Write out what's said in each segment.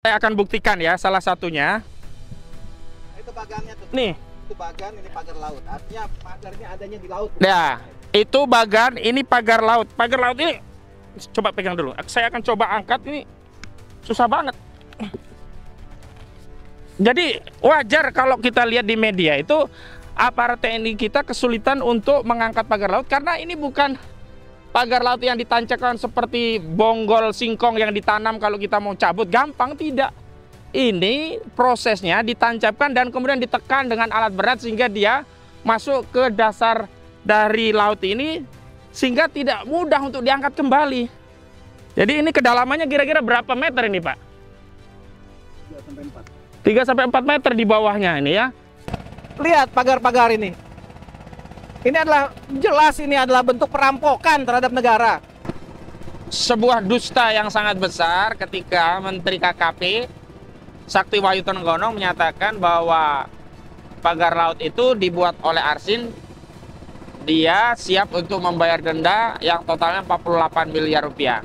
Saya akan buktikan ya salah satunya. Itu bagannya tuh. Nih. Itu bagan, ini pagar laut. Artinya pagarnya adanya di laut. Nah, itu bagan, ini pagar laut. Pagar laut ini coba pegang dulu. Saya akan coba angkat ini. Susah banget. Jadi wajar kalau kita lihat di media itu aparat TNI kita kesulitan untuk mengangkat pagar laut karena ini bukan pagar laut yang ditancapkan seperti bonggol singkong yang ditanam kalau kita mau cabut gampang, tidak. Ini prosesnya ditancapkan dan kemudian ditekan dengan alat berat sehingga dia masuk ke dasar dari laut ini sehingga tidak mudah untuk diangkat kembali. Jadi ini kedalamannya kira-kira berapa meter ini, Pak? 3-4 meter di bawahnya ini ya. Lihat pagar-pagar ini. Ini adalah jelas ini adalah bentuk perampokan terhadap negara. Sebuah dusta yang sangat besar ketika Menteri KKP Sakti Wahyu Trenggono menyatakan bahwa pagar laut itu dibuat oleh Arsin. Dia siap untuk membayar denda yang totalnya 48 miliar rupiah.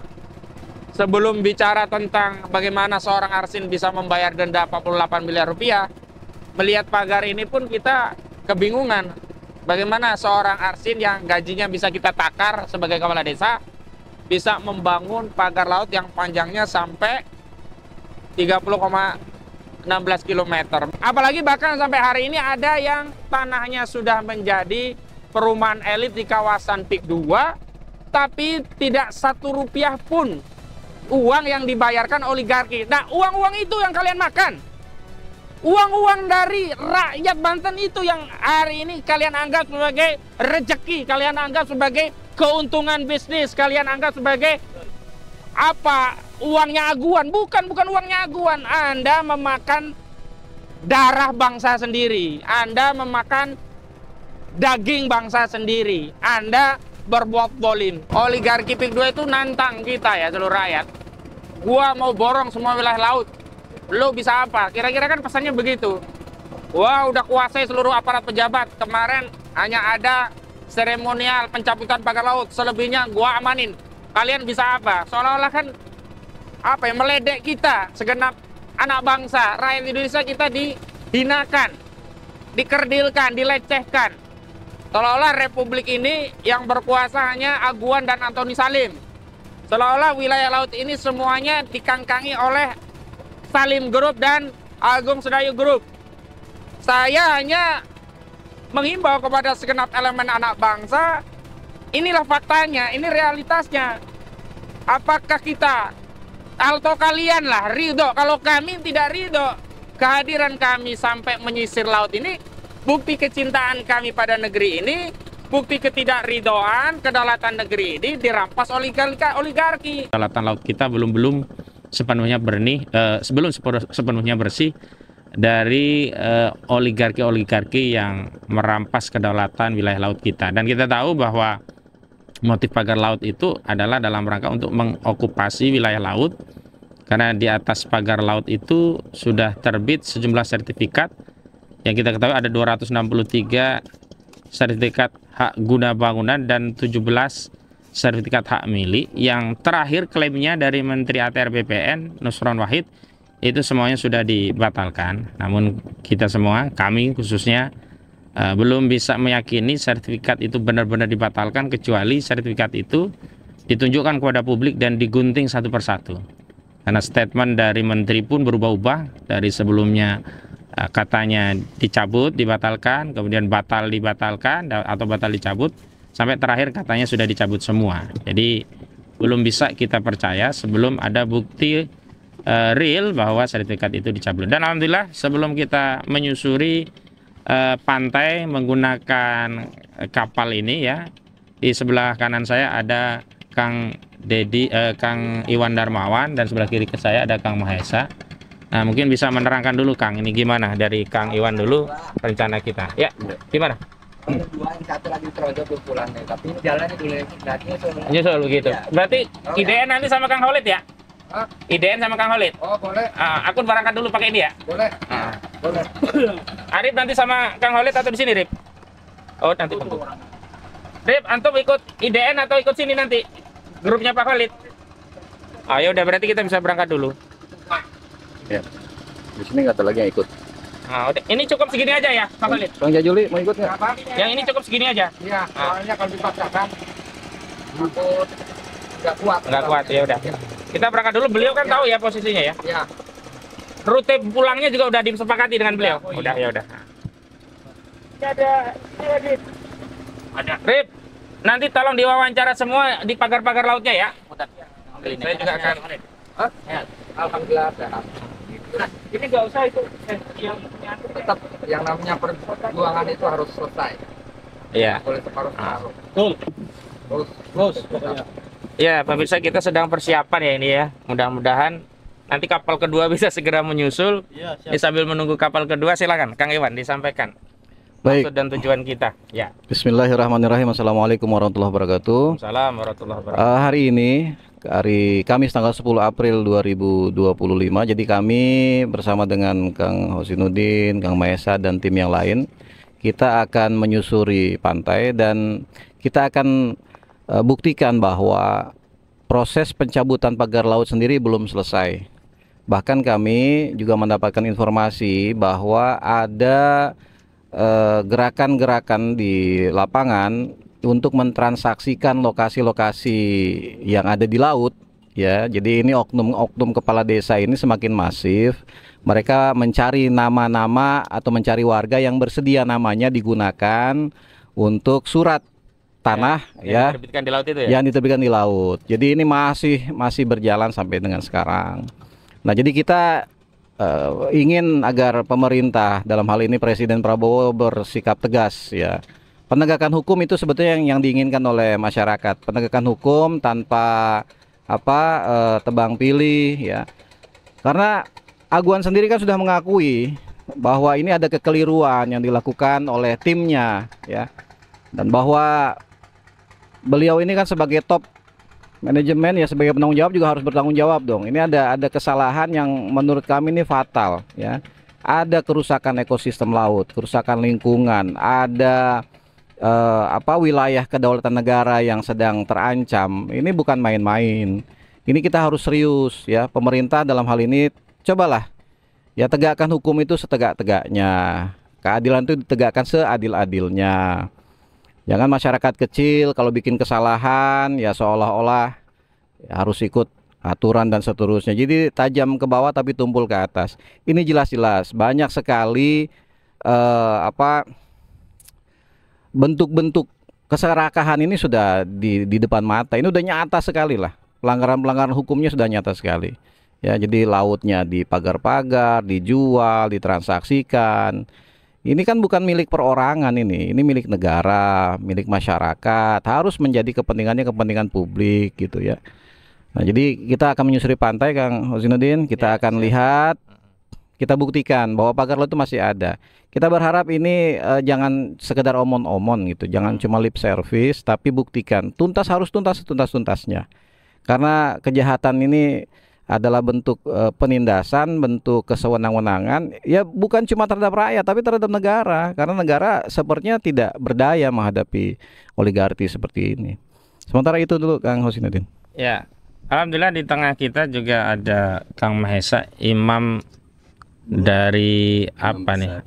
Sebelum bicara tentang bagaimana seorang Arsin bisa membayar denda 48 miliar rupiah, melihat pagar ini pun kita kebingungan. Bagaimana seorang Arsin yang gajinya bisa kita takar sebagai kepala desa bisa membangun pagar laut yang panjangnya sampai 30,16 km. Apalagi bahkan sampai hari ini ada yang tanahnya sudah menjadi perumahan elit di kawasan PIK 2, tapi tidak 1 rupiah pun uang yang dibayarkan oligarki. Nah, uang-uang itu yang kalian makan. Uang-uang dari rakyat Banten itu yang hari ini kalian anggap sebagai rezeki, kalian anggap sebagai keuntungan bisnis, kalian anggap sebagai apa? Uangnya aguan. Bukan uangnya aguan. Anda memakan darah bangsa sendiri. Anda memakan daging bangsa sendiri. Anda berbuat zalim. Oligarki PIK 2 itu nantang kita ya seluruh rakyat. Gua mau borong semua wilayah laut. Lo bisa apa? Kira-kira kan pesannya begitu. Wah, udah kuasai seluruh aparat pejabat. Kemarin hanya ada seremonial pencabutan pagar laut. Selebihnya gua amanin. Kalian bisa apa? Seolah-olah kan apa ya, meledek kita, segenap anak bangsa, rakyat Indonesia kita dihinakan, dikerdilkan, dilecehkan. Seolah-olah republik ini yang berkuasa hanya Aguan dan Antoni Salim. Seolah-olah wilayah laut ini semuanya dikangkangi oleh Salim Group dan Agung Sedayu Group. Saya hanya menghimbau kepada segenap elemen anak bangsa, inilah faktanya, ini realitasnya. Apakah kita atau kalian lah ridho? Kalau kami tidak ridho kehadiran kami sampai menyisir laut ini, bukti kecintaan kami pada negeri ini, bukti ketidakridhoan kedaulatan negeri ini dirampas oligarki. Kedaulatan laut kita belum sepenuhnya sepenuhnya bersih dari oligarki yang merampas kedaulatan wilayah laut kita. Dan kita tahu bahwa motif pagar laut itu adalah dalam rangka untuk mengokupasi wilayah laut, karena di atas pagar laut itu sudah terbit sejumlah sertifikat yang kita ketahui ada 263 sertifikat hak guna bangunan dan 17 sertifikat hak milik. Yang terakhir klaimnya dari Menteri ATR BPN Nusron Wahid itu semuanya sudah dibatalkan. Namun kita semua, kami khususnya belum bisa meyakini sertifikat itu benar-benar dibatalkan kecuali sertifikat itu ditunjukkan kepada publik dan digunting satu persatu. Karena statement dari menteri pun berubah-ubah, dari sebelumnya katanya dicabut, dibatalkan, kemudian batal dibatalkan atau batal dicabut, sampai terakhir katanya sudah dicabut semua. Jadi belum bisa kita percaya sebelum ada bukti real bahwa sertifikat itu dicabut. Dan alhamdulillah sebelum kita menyusuri pantai menggunakan kapal ini ya, di sebelah kanan saya ada Kang Iwan Darmawan dan sebelah kiri ke saya ada Kang Mahesa. Nah, mungkin bisa menerangkan dulu Kang, ini gimana dari Kang Iwan dulu rencana kita. Ya, gimana? Dua, yang satu lagi terojo belum pulang nih, tapi jalannya dulu Nyusul begitu. Berarti IDN nanti sama Kang Holid ya? IDN sama Kang Holid. Oh, boleh. Aku berangkat dulu pakai ini ya? Boleh. Boleh. Arif nanti sama Kang Holid atau di sini, Rip? Oh, nanti tunggu. Rip, antum ikut IDN atau ikut sini nanti? Grupnya Pak Holid. Ayo udah, berarti kita bisa berangkat dulu. Ya. Di sini nggak ada lagi yang ikut. Nah, udah. Ini cukup segini aja ya, Pak Khalid? Bang Jajuli mau ikut nggak? Yang ini cukup segini aja? Iya, soalnya kalau dipaksakan takut nggak kuat. Nggak kuat, ya udah. Kita berangkat dulu, beliau kan tahu ya posisinya ya? Iya. Rute pulangnya juga udah disepakati dengan beliau? Udah, ya udah. Ada. Rip, nanti tolong diwawancara semua di pagar-pagar lautnya ya. Saya juga akan. Alhamdulillah sehat. Ini nggak usah itu. Tetap yang namanya perjuangan itu harus selesai. Iya. Boleh separuh-separuh. Terus. Ya, pemirsa, kita sedang persiapan ya ini ya. Mudah-mudahan nanti kapal kedua bisa segera menyusul. Iya, siap. Ya, sambil menunggu kapal kedua, silakan Kang Iwan disampaikan Baik. maksud dan tujuan kita. Ya. Bismillahirrahmanirrahim. Assalamualaikum warahmatullahi wabarakatuh. Salam warahmatullahi wabarakatuh. Hari ini, hari Kamis tanggal 10 April 2025. Jadi kami bersama dengan Kang Hosinuddin, Kang Mahesa dan tim yang lain, kita akan menyusuri pantai dan kita akan buktikan bahwa proses pencabutan pagar laut sendiri belum selesai. Bahkan kami juga mendapatkan informasi bahwa ada gerakan-gerakan di lapangan untuk mentransaksikan lokasi-lokasi yang ada di laut ya. Jadi ini oknum-oknum kepala desa ini semakin masif. Mereka mencari nama-nama atau mencari warga yang bersedia namanya digunakan untuk surat tanah ya, Yang diterbitkan di laut itu ya. yang diterbitkan di laut. Jadi ini masih berjalan sampai dengan sekarang. Nah, jadi kita ingin agar pemerintah, dalam hal ini Presiden Prabowo, bersikap tegas ya. Penegakan hukum itu sebetulnya yang diinginkan oleh masyarakat. Penegakan hukum tanpa tebang pilih ya. Karena Aguan sendiri kan sudah mengakui bahwa ini ada kekeliruan yang dilakukan oleh timnya ya. Dan bahwa beliau ini kan sebagai top manajemen ya, sebagai penanggung jawab juga harus bertanggung jawab dong. Ini ada kesalahan yang menurut kami ini fatal ya. Ada kerusakan ekosistem laut, kerusakan lingkungan, ada wilayah kedaulatan negara yang sedang terancam. Ini bukan main-main. Ini kita harus serius ya. Pemerintah dalam hal ini cobalah ya, tegakkan hukum itu setegak-tegaknya. Keadilan itu ditegakkan seadil-adilnya. Jangan masyarakat kecil kalau bikin kesalahan ya seolah-olah ya harus ikut aturan dan seterusnya. Jadi tajam ke bawah tapi tumpul ke atas. Ini jelas-jelas banyak sekali bentuk-bentuk keserakahan ini sudah di depan mata. Ini udah nyata sekali lah. Pelanggaran-pelanggaran hukumnya sudah nyata sekali. Ya, jadi lautnya dipagar-pagar, dijual, ditransaksikan. Ini kan bukan milik perorangan ini milik negara, milik masyarakat, harus menjadi kepentingan publik gitu ya. Nah, jadi kita akan menyusuri pantai, Kang Hosinuddin, kita akan lihat, kita buktikan bahwa pagar laut itu masih ada. Kita berharap ini jangan sekedar omon-omon gitu, jangan cuma lip service, tapi buktikan, harus tuntas setuntas-tuntasnya. Karena kejahatan ini adalah bentuk penindasan, bentuk kesewenang-wenangan ya, bukan cuma terhadap rakyat tapi terhadap negara, karena negara sepertinya tidak berdaya menghadapi oligarki seperti ini. Sementara itu dulu Kang Hosinuddin. Ya, alhamdulillah di tengah kita juga ada Kang Mahesa, imam dari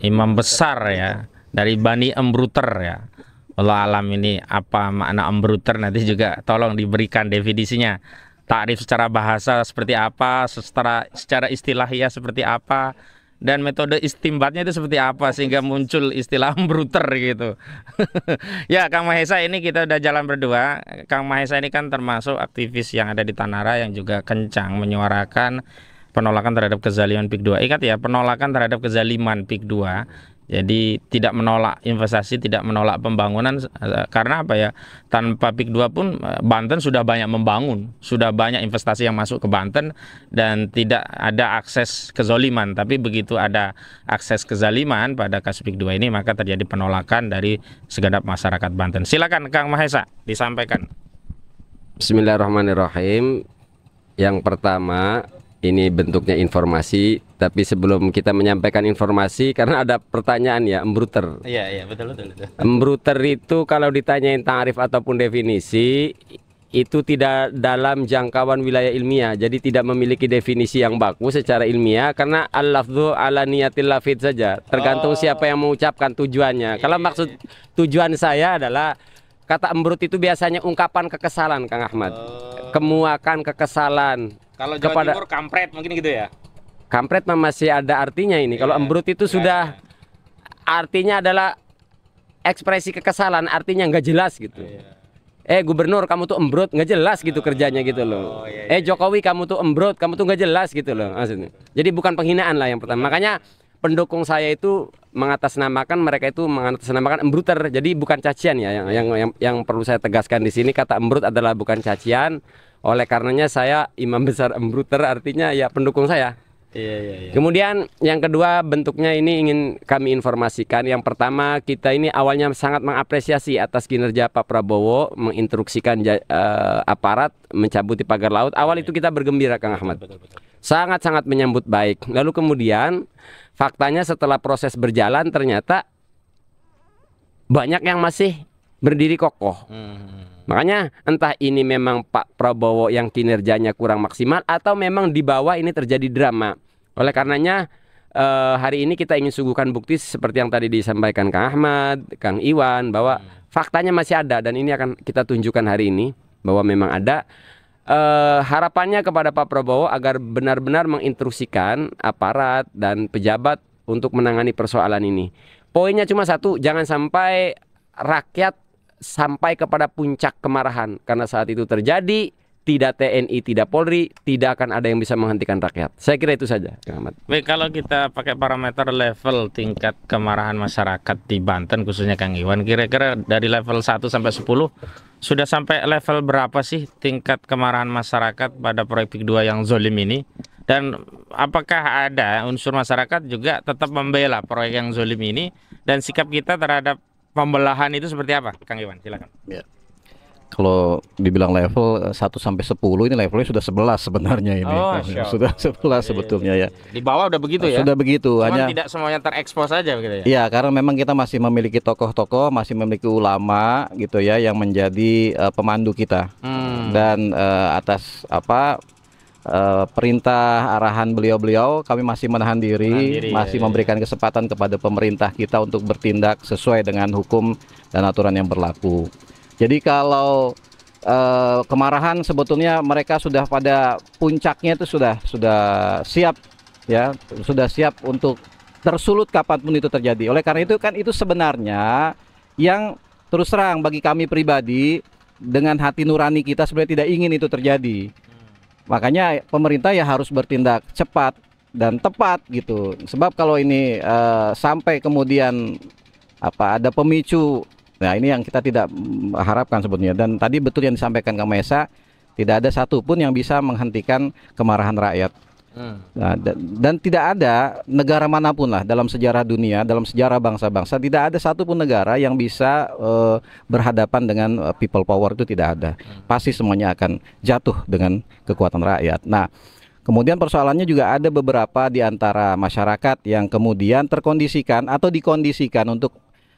imam besar ya, dari Bani Embruter ya. Allah alam ini apa makna Embruter, nanti juga tolong diberikan definisinya. Takrif secara bahasa seperti apa, secara istilahiyah seperti apa, dan metode istimbatnya itu seperti apa sehingga muncul istilah Embruter gitu. Ya, Kang Mahesa, ini kita udah jalan berdua. Kang Mahesa ini kan termasuk aktivis yang ada di Tanara yang juga kencang menyuarakan penolakan terhadap kezaliman PIK 2. Ingat ya, penolakan terhadap kezaliman PIK 2. Jadi tidak menolak investasi, tidak menolak pembangunan, karena apa ya, tanpa PIK 2 pun Banten sudah banyak membangun, sudah banyak investasi yang masuk ke Banten dan tidak ada akses kezoliman. Tapi begitu ada akses kezaliman pada kasus PIK 2 ini, maka terjadi penolakan dari segenap masyarakat Banten. Silakan Kang Mahesa disampaikan. Bismillahirrahmanirrahim. Yang pertama, ini bentuknya informasi, tapi sebelum kita menyampaikan informasi, karena ada pertanyaan ya, Embruter. Iya, betul. Embruter itu kalau ditanyain tarif ataupun definisi, itu tidak dalam jangkauan wilayah ilmiah, jadi tidak memiliki definisi yang baku secara ilmiah, karena al-lafdhu ala niyatil lafidz saja, tergantung siapa yang mengucapkan tujuannya. Kalau maksud tujuan saya adalah kata embrut itu biasanya ungkapan kekesalan, Kang Ahmad, kemuakan kekesalan. Kalau Jawa Timur kampret mungkin gitu ya. Kampret masih ada artinya ini. Kalau embrut itu sudah artinya adalah ekspresi kekesalan, artinya nggak jelas gitu. Gubernur kamu tuh embrut, nggak jelas gitu kerjanya gitu loh. Jokowi kamu tuh embrut, kamu tuh nggak jelas gitu loh maksudnya. Jadi bukan penghinaan lah yang pertama. Makanya pendukung saya itu mengatasnamakan, mereka itu mengatasnamakan embruter. Jadi bukan cacian ya. Yang perlu saya tegaskan di sini, kata embrut adalah bukan cacian. Oleh karenanya saya imam besar embruter, artinya ya pendukung saya. Kemudian yang kedua, bentuknya ini ingin kami informasikan. Yang pertama, kita ini awalnya sangat mengapresiasi atas kinerja Pak Prabowo menginstruksikan aparat mencabuti pagar laut. Awal itu kita bergembira, Kang Ahmad. Sangat-sangat menyambut baik. Lalu kemudian faktanya setelah proses berjalan ternyata banyak yang masih berdiri kokoh. Makanya entah ini memang Pak Prabowo yang kinerjanya kurang maksimal atau memang di bawah ini terjadi drama. Oleh karenanya hari ini kita ingin suguhkan bukti seperti yang tadi disampaikan Kang Ahmad, Kang Iwan, bahwa faktanya masih ada, dan ini akan kita tunjukkan hari ini bahwa memang ada. Harapannya kepada Pak Prabowo agar benar-benar menginstruksikan aparat dan pejabat untuk menangani persoalan ini. Poinnya cuma satu, jangan sampai rakyat sampai kepada puncak kemarahan, karena saat itu terjadi tidak TNI, tidak Polri, tidak akan ada yang bisa menghentikan rakyat. Saya kira itu saja, Kang Ahmad. Baik, kalau kita pakai parameter level tingkat kemarahan masyarakat di Banten, khususnya Kang Iwan, kira-kira dari level 1 sampai 10 sudah sampai level berapa sih tingkat kemarahan masyarakat pada proyek PIK 2 yang zolim ini? Dan apakah ada unsur masyarakat juga tetap membela proyek yang zolim ini, dan sikap kita terhadap pembelahan itu seperti apa, Kang Iwan? Silakan. Ya. Kalau dibilang level 1 sampai 10, ini levelnya sudah 11 sebenarnya ini. Sudah 11 sebetulnya ya. Di bawah udah begitu ya. Sudah begitu, Cuman hanya tidak semuanya terekspos aja gitu ya. Iya, karena memang kita masih memiliki tokoh-tokoh, masih memiliki ulama gitu ya yang menjadi pemandu kita. Dan atas perintah arahan beliau-beliau, kami masih menahan diri, masih memberikan kesempatan kepada pemerintah kita untuk bertindak sesuai dengan hukum dan aturan yang berlaku. Jadi kalau kemarahan sebetulnya mereka sudah pada puncaknya itu sudah siap ya, sudah siap untuk tersulut kapanpun itu terjadi. Oleh karena itu kan itu sebenarnya yang terus terang bagi kami pribadi dengan hati nurani kita sebenarnya tidak ingin itu terjadi. Makanya pemerintah ya harus bertindak cepat dan tepat gitu. Sebab kalau ini sampai kemudian ada pemicu, nah ini yang kita tidak harapkan sebetulnya. Dan tadi betul yang disampaikan Kang Mesa, tidak ada satupun yang bisa menghentikan kemarahan rakyat. Nah, dan tidak ada negara manapun lah dalam sejarah dunia, dalam sejarah bangsa-bangsa, tidak ada satupun negara yang bisa berhadapan dengan people power, itu tidak ada. Pasti semuanya akan jatuh dengan kekuatan rakyat. Nah, kemudian persoalannya juga ada beberapa di antara masyarakat yang kemudian terkondisikan atau dikondisikan untuk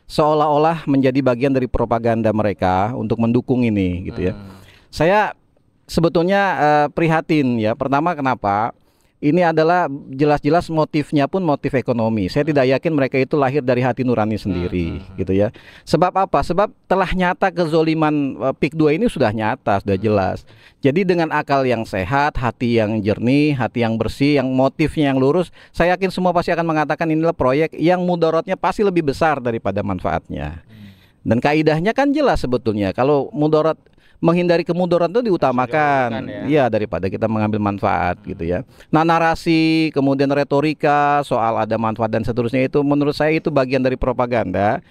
seolah-olah menjadi bagian dari propaganda mereka untuk mendukung ini gitu ya. Saya sebetulnya prihatin ya. Pertama, kenapa? Ini adalah jelas-jelas motifnya pun motif ekonomi. Saya tidak yakin mereka itu lahir dari hati nurani sendiri gitu ya. Sebab apa? Sebab telah nyata kezoliman PIK 2 ini sudah nyata, sudah jelas. Jadi dengan akal yang sehat, hati yang jernih, hati yang bersih, yang motifnya yang lurus, saya yakin semua pasti akan mengatakan inilah proyek yang mudaratnya pasti lebih besar daripada manfaatnya. Dan kaidahnya kan jelas sebetulnya. Kalau mudarat, menghindari kemudaratan itu diutamakan ya daripada kita mengambil manfaat gitu ya. Nah, narasi kemudian retorika soal ada manfaat dan seterusnya itu menurut saya itu bagian dari propaganda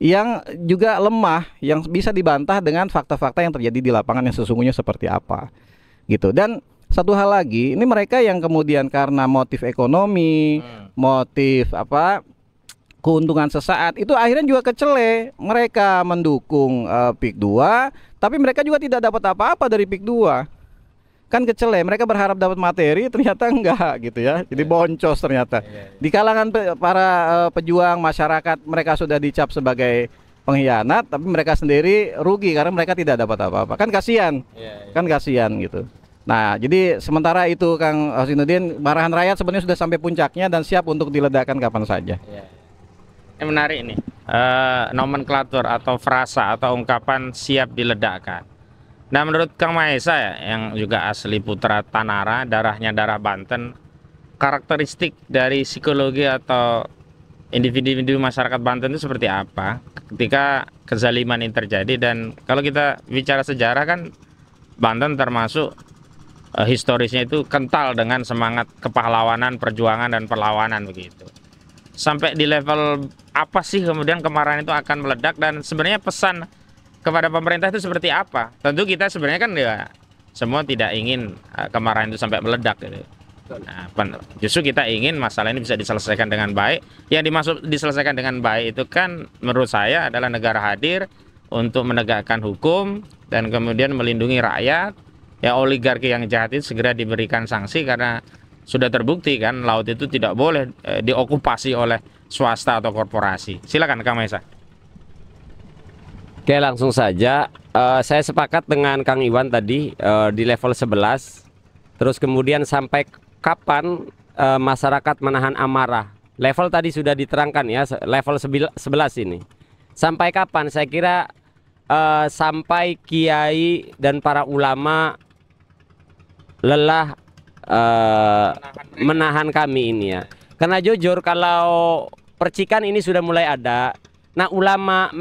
yang juga lemah, yang bisa dibantah dengan fakta-fakta yang terjadi di lapangan yang sesungguhnya seperti apa gitu. Dan satu hal lagi, ini mereka yang kemudian karena motif ekonomi, motif keuntungan sesaat, itu akhirnya juga kecele. Mereka mendukung PIK 2, tapi mereka juga tidak dapat apa-apa dari PIK 2. Kan kecele, mereka berharap dapat materi, ternyata enggak gitu ya. Jadi boncos ternyata. Di kalangan para pejuang masyarakat, mereka sudah dicap sebagai pengkhianat, tapi mereka sendiri rugi karena mereka tidak dapat apa-apa. Kan kasihan, kan kasihan gitu. Nah, jadi sementara itu Kang Husainuddin, marahan rakyat sebenarnya sudah sampai puncaknya dan siap untuk diledakkan kapan saja. Ini menarik nih, nomenklatur atau frasa atau ungkapan siap diledakkan. Nah, menurut Kang Mahesa ya, yang juga asli putra Tanara, darahnya darah Banten, karakteristik dari psikologi atau individu-individu masyarakat Banten itu seperti apa ketika kezaliman ini terjadi? Dan kalau kita bicara sejarah kan Banten termasuk historisnya itu kental dengan semangat kepahlawanan, perjuangan dan perlawanan begitu. Sampai di level apa sih kemudian kemarahan itu akan meledak, dan sebenarnya pesan kepada pemerintah itu seperti apa? Tentu kita sebenarnya kan ya semua tidak ingin kemarahan itu sampai meledak gitu. Nah, justru kita ingin masalah ini bisa diselesaikan dengan baik. Yang dimaksud diselesaikan dengan baik itu kan menurut saya adalah negara hadir untuk menegakkan hukum dan kemudian melindungi rakyat. Ya, oligarki yang jahat itu segera diberikan sanksi karena sudah terbukti kan laut itu tidak boleh diokupasi oleh swasta atau korporasi. Silakan Kang Mahesa. Oke, langsung saja. Saya sepakat dengan Kang Iwan tadi di level 11. Terus kemudian sampai kapan masyarakat menahan amarah? Level tadi sudah diterangkan ya, level 11 ini. Sampai kapan? Saya kira sampai kiai dan para ulama lelah menahan kami ini ya. Karena jujur kalau percikan ini sudah mulai ada. Nah, ulama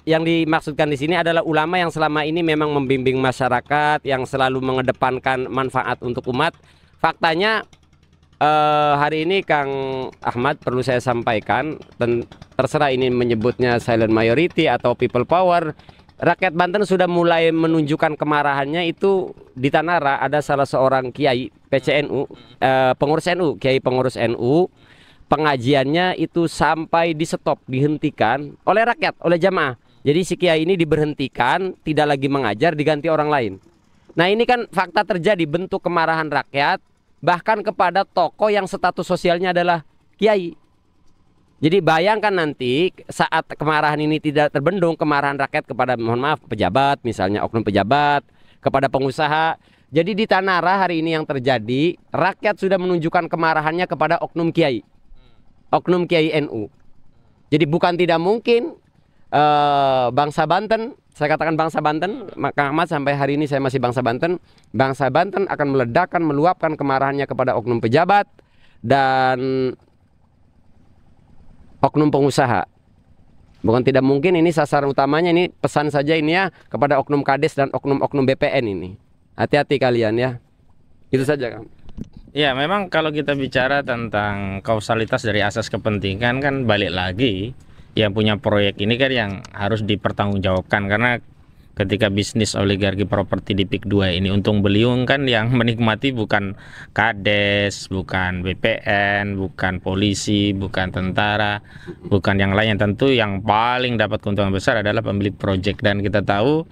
yang dimaksudkan di sini adalah ulama yang selama ini memang membimbing masyarakat, yang selalu mengedepankan manfaat untuk umat. Faktanya hari ini Kang Ahmad perlu saya sampaikan, dan terserah ini menyebutnya silent majority atau people power. Rakyat Banten sudah mulai menunjukkan kemarahannya itu di Tanara. Ada salah seorang kiai PCNU, pengurus NU, kiai pengurus NU. Pengajiannya itu sampai di stop, dihentikan oleh rakyat, oleh jamaah. Jadi si kiai ini diberhentikan, tidak lagi mengajar, diganti orang lain. Nah, ini kan fakta terjadi, bentuk kemarahan rakyat bahkan kepada tokoh yang status sosialnya adalah kiai. Jadi bayangkan nanti saat kemarahan ini tidak terbendung, kemarahan rakyat kepada, mohon maaf, pejabat, misalnya oknum pejabat, kepada pengusaha. Jadi di Tanara hari ini yang terjadi, rakyat sudah menunjukkan kemarahannya kepada oknum kiai, oknum kiai NU. Jadi bukan tidak mungkin bangsa Banten, saya katakan bangsa Banten, Kang Ahmad, sampai hari ini saya masih bangsa Banten. Bangsa Banten akan meledakkan, meluapkan kemarahannya kepada oknum pejabat dan oknum pengusaha. Bukan tidak mungkin, ini sasaran utamanya, ini pesan saja ini ya kepada oknum Kades dan oknum-oknum BPN ini. Hati-hati kalian ya. Itu saja Kang. Ya, memang kalau kita bicara tentang kausalitas dari asas kepentingan kan balik lagi yang punya proyek ini kan yang harus dipertanggungjawabkan, karena ketika bisnis oligarki properti di PIK 2 ini untung beliung kan yang menikmati bukan Kades, bukan BPN, bukan polisi, bukan tentara, bukan yang lain. Tentu yang paling dapat keuntungan besar adalah pemilik proyek, dan kita tahu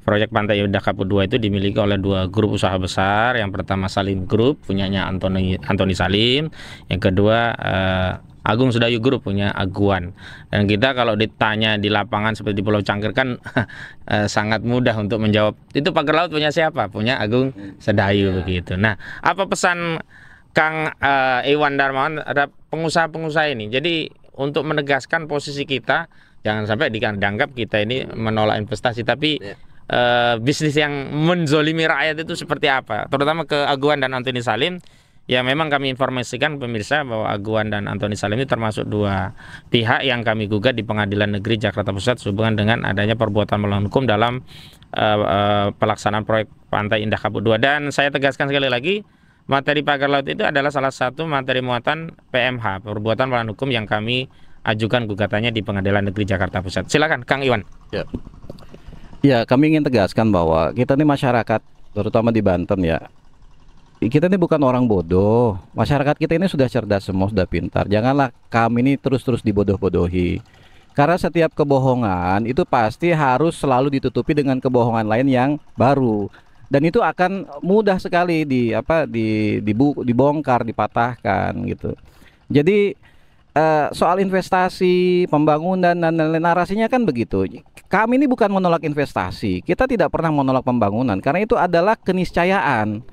proyek Pantai Indah Kapuk 2 itu dimiliki oleh dua grup usaha besar. Yang pertama Salim Group, punyanya Antoni Salim. Yang kedua Agung Sedayu Group, punya Aguan. Dan kita kalau ditanya di lapangan seperti di Pulau Cangkir kan sangat mudah untuk menjawab, itu pagar laut punya siapa? Punya Agung Sedayu begitu. Nah, apa pesan Kang Iwan Darmawan ada pengusaha-pengusaha ini? Jadi untuk menegaskan posisi kita, jangan sampai dianggap kita ini menolak investasi, tapi bisnis yang menzolimi rakyat itu seperti apa, terutama ke Aguan dan Antoni Salim. Ya, memang kami informasikan pemirsa bahwa Aguan dan Antoni Salim ini termasuk dua pihak yang kami gugat di Pengadilan Negeri Jakarta Pusat sehubungan dengan adanya perbuatan melawan hukum dalam pelaksanaan proyek Pantai Indah Kapuk 2. Dan saya tegaskan sekali lagi, materi pagar laut itu adalah salah satu materi muatan PMH, perbuatan melawan hukum, yang kami ajukan gugatannya di Pengadilan Negeri Jakarta Pusat. Silakan Kang Iwan. Ya, kami ingin tegaskan bahwa kita ini masyarakat, terutama di Banten ya, kita ini bukan orang bodoh. Masyarakat kita ini sudah cerdas semua, sudah pintar. Janganlah kami ini terus-terus dibodoh-bodohi. Karena setiap kebohongan itu pasti harus selalu ditutupi dengan kebohongan lain yang baru. Dan itu akan mudah sekali dibongkar, dipatahkan gitu. Jadi soal investasi, pembangunan dan lain-lain, narasinya kan begitu. Kami ini bukan menolak investasi, kita tidak pernah menolak pembangunan karena itu adalah keniscayaan.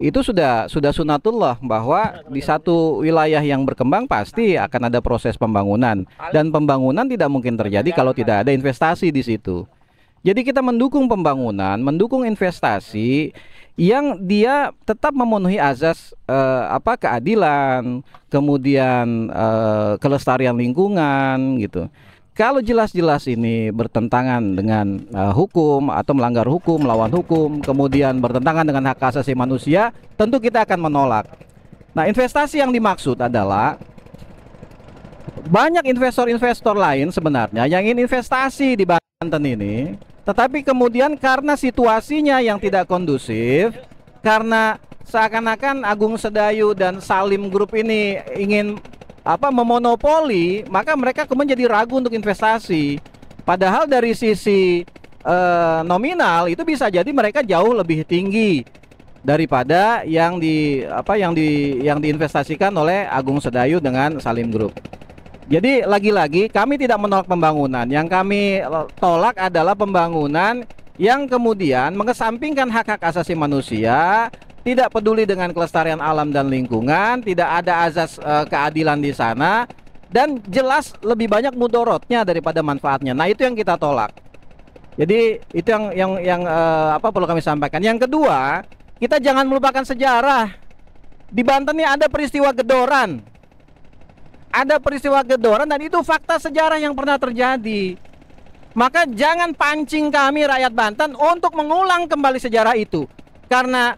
Itu sudah sunatullah bahwa di satu wilayah yang berkembang pasti akan ada proses pembangunan dan pembangunan tidak mungkin terjadi kalau tidak ada investasi di situ. Jadi kita mendukung pembangunan, mendukung investasi yang dia tetap memenuhi azas keadilan, kemudian kelestarian lingkungan gitu. Kalau jelas-jelas ini bertentangan dengan hukum atau melanggar hukum, melawan hukum, kemudian bertentangan dengan hak asasi manusia, tentu kita akan menolak. Nah, investasi yang dimaksud adalah banyak investor-investor lain sebenarnya yang ingin investasi di Banten ini, tetapi kemudian karena situasinya yang tidak kondusif, karena seakan-akan Agung Sedayu dan Salim Group ini ingin memonopoli, maka mereka kemudian jadi ragu untuk investasi. Padahal dari sisi nominal itu bisa jadi mereka jauh lebih tinggi daripada yang diinvestasikan oleh Agung Sedayu dengan Salim Group. Jadi lagi-lagi kami tidak menolak pembangunan. Yang kami tolak adalah pembangunan yang kemudian mengesampingkan hak-hak asasi manusia, tidak peduli dengan kelestarian alam dan lingkungan, tidak ada azas keadilan di sana, dan jelas lebih banyak mudorotnya daripada manfaatnya. Nah, itu yang kita tolak. Jadi itu yang perlu kami sampaikan. Yang kedua, kita jangan melupakan sejarah. Di Banten ini ada peristiwa Gedoran. Ada peristiwa Gedoran dan itu fakta sejarah yang pernah terjadi. Maka jangan pancing kami rakyat Banten untuk mengulang kembali sejarah itu. Karena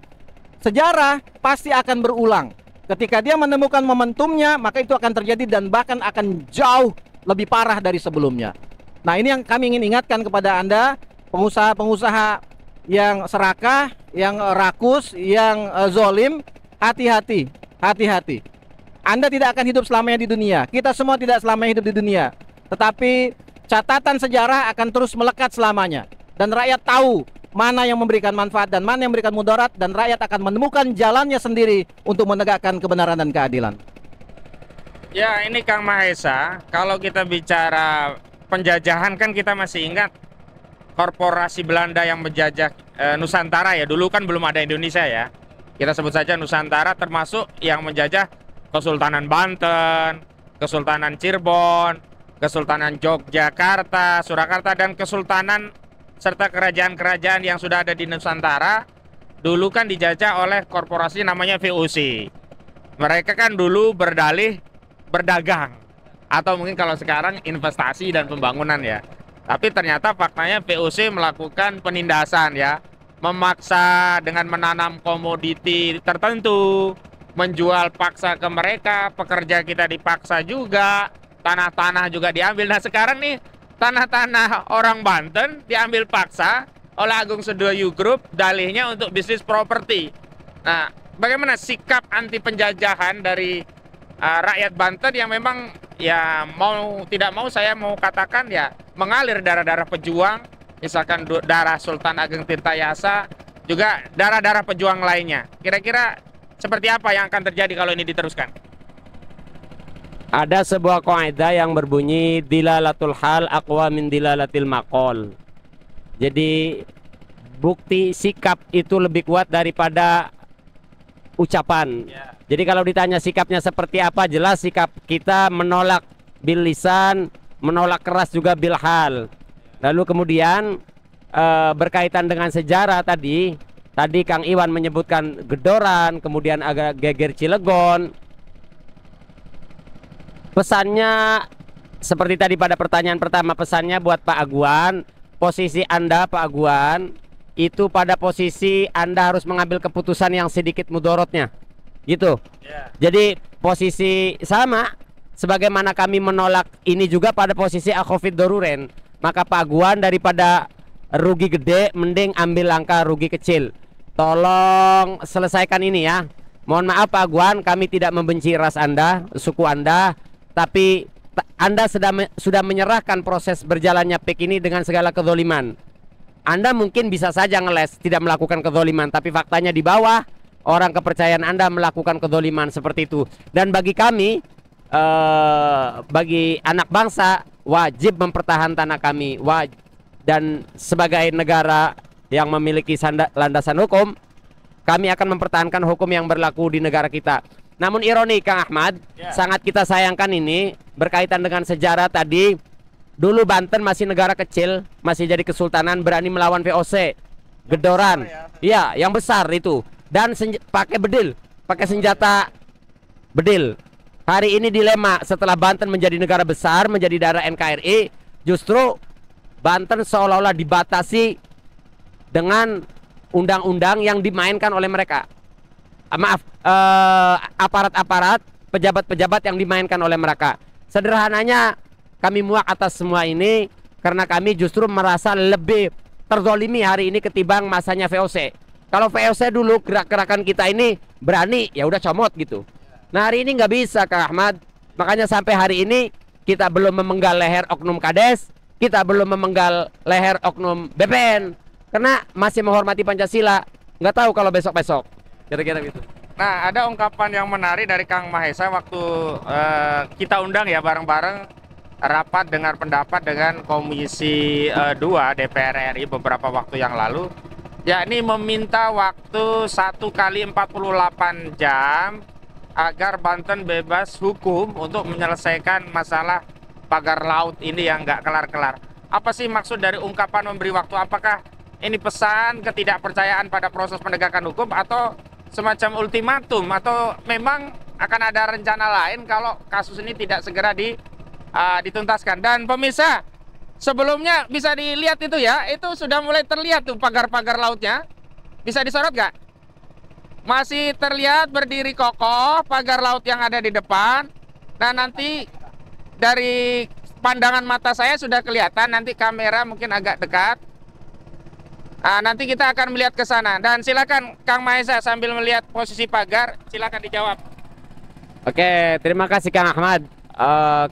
sejarah pasti akan berulang. Ketika dia menemukan momentumnya, maka itu akan terjadi dan bahkan akan jauh lebih parah dari sebelumnya. Nah, ini yang kami ingin ingatkan kepada Anda, pengusaha-pengusaha yang serakah, yang rakus, yang zolim, hati-hati, hati-hati. Anda tidak akan hidup selamanya di dunia. Kita semua tidak selamanya hidup di dunia. Tetapi catatan sejarah akan terus melekat selamanya. Dan rakyat tahu mana yang memberikan manfaat dan mana yang memberikan mudarat. Dan rakyat akan menemukan jalannya sendiri untuk menegakkan kebenaran dan keadilan. Ya, ini Kang Mahesa, kalau kita bicara penjajahan kan kita masih ingat korporasi Belanda yang menjajah Nusantara ya. Dulu kan belum ada Indonesia ya. Kita sebut saja Nusantara, termasuk yang menjajah Kesultanan Banten, Kesultanan Cirebon, Kesultanan Yogyakarta, Surakarta, dan Kesultanan serta kerajaan-kerajaan yang sudah ada di Nusantara dulu kan dijajah oleh korporasi namanya VOC. Mereka kan dulu berdalih berdagang, atau mungkin kalau sekarang investasi dan pembangunan ya. Tapi ternyata faktanya VOC melakukan penindasan ya, memaksa dengan menanam komoditi tertentu, menjual paksa ke mereka, pekerja kita dipaksa juga, tanah-tanah juga diambil. Nah, sekarang nih tanah-tanah orang Banten diambil paksa oleh Agung Sedayu Group, dalihnya untuk bisnis properti. Nah, bagaimana sikap anti penjajahan dari rakyat Banten yang memang ya mau tidak mau saya mau katakan ya mengalir darah-darah pejuang, misalkan darah Sultan Ageng Tirtayasa, juga darah-darah pejuang lainnya. Kira-kira seperti apa yang akan terjadi kalau ini diteruskan? Ada sebuah kaidah yang berbunyi dilalatul hal aqwa min dilalatil maqal. Jadi bukti sikap itu lebih kuat daripada ucapan. Jadi kalau ditanya sikapnya seperti apa, jelas sikap kita menolak bil lisan, menolak keras juga bil hal. Lalu kemudian berkaitan dengan sejarah tadi Kang Iwan menyebutkan Gedoran, kemudian agak geger Cilegon. Pesannya seperti tadi pada pertanyaan pertama, pesannya buat Pak Aguan, posisi Anda Pak Aguan itu pada posisi Anda harus mengambil keputusan yang sedikit mudorotnya. Gitu. Jadi posisi sama sebagaimana kami menolak ini juga pada posisi akhofid doruren. Maka Pak Aguan daripada rugi gede mending ambil langkah rugi kecil. Tolong selesaikan ini ya. Mohon maaf Pak Aguan, kami tidak membenci ras Anda, suku Anda, tapi Anda sudah menyerahkan proses berjalannya PIK ini dengan segala kezoliman. Anda mungkin bisa saja ngeles, tidak melakukan kezoliman, tapi faktanya di bawah orang kepercayaan Anda melakukan kezoliman seperti itu. Dan bagi kami bagi anak bangsa wajib mempertahankan tanah kami, dan sebagai negara yang memiliki landasan hukum, kami akan mempertahankan hukum yang berlaku di negara kita. Namun ironi Kang Ahmad, sangat kita sayangkan ini berkaitan dengan sejarah tadi. Dulu Banten masih negara kecil, masih jadi kesultanan, berani melawan VOC, Gedoran, iya yang besar itu, dan pakai bedil, pakai senjata bedil. Hari ini dilema setelah Banten menjadi negara besar, menjadi daerah NKRI, justru Banten seolah-olah dibatasi dengan undang-undang yang dimainkan oleh mereka. Aparat-aparat, pejabat-pejabat yang dimainkan oleh mereka. Sederhananya, kami muak atas semua ini karena kami justru merasa lebih terzolimi hari ini ketimbang masanya VOC. Kalau VOC dulu gerak-gerakan kita ini berani, ya udah comot gitu. Nah hari ini nggak bisa Kang Ahmad. Makanya sampai hari ini kita belum memenggal leher oknum Kades, kita belum memenggal leher oknum BPN karena masih menghormati Pancasila. Nggak tahu kalau besok-besok. Kira-kira gitu. Nah, ada ungkapan yang menarik dari Kang Mahesa waktu kita undang ya bareng-bareng rapat dengar pendapat dengan Komisi 2 DPR RI beberapa waktu yang lalu, yakni meminta waktu 1 kali 48 jam agar Banten bebas hukum untuk menyelesaikan masalah pagar laut ini yang nggak kelar-kelar. Apa sih maksud dari ungkapan memberi waktu? Apakah ini pesan ketidakpercayaan pada proses penegakan hukum atau semacam ultimatum, atau memang akan ada rencana lain kalau kasus ini tidak segera dituntaskan? Dan pemirsa, sebelumnya bisa dilihat itu ya, itu sudah mulai terlihat tuh pagar-pagar lautnya. Bisa disorot nggak? Masih terlihat berdiri kokoh pagar laut yang ada di depan. Nah nanti dari pandangan mata saya sudah kelihatan, nanti kamera mungkin agak dekat. Nanti kita akan melihat ke sana. Dan silakan Kang Mahesa sambil melihat posisi pagar, silakan dijawab. Oke, terima kasih Kang Ahmad.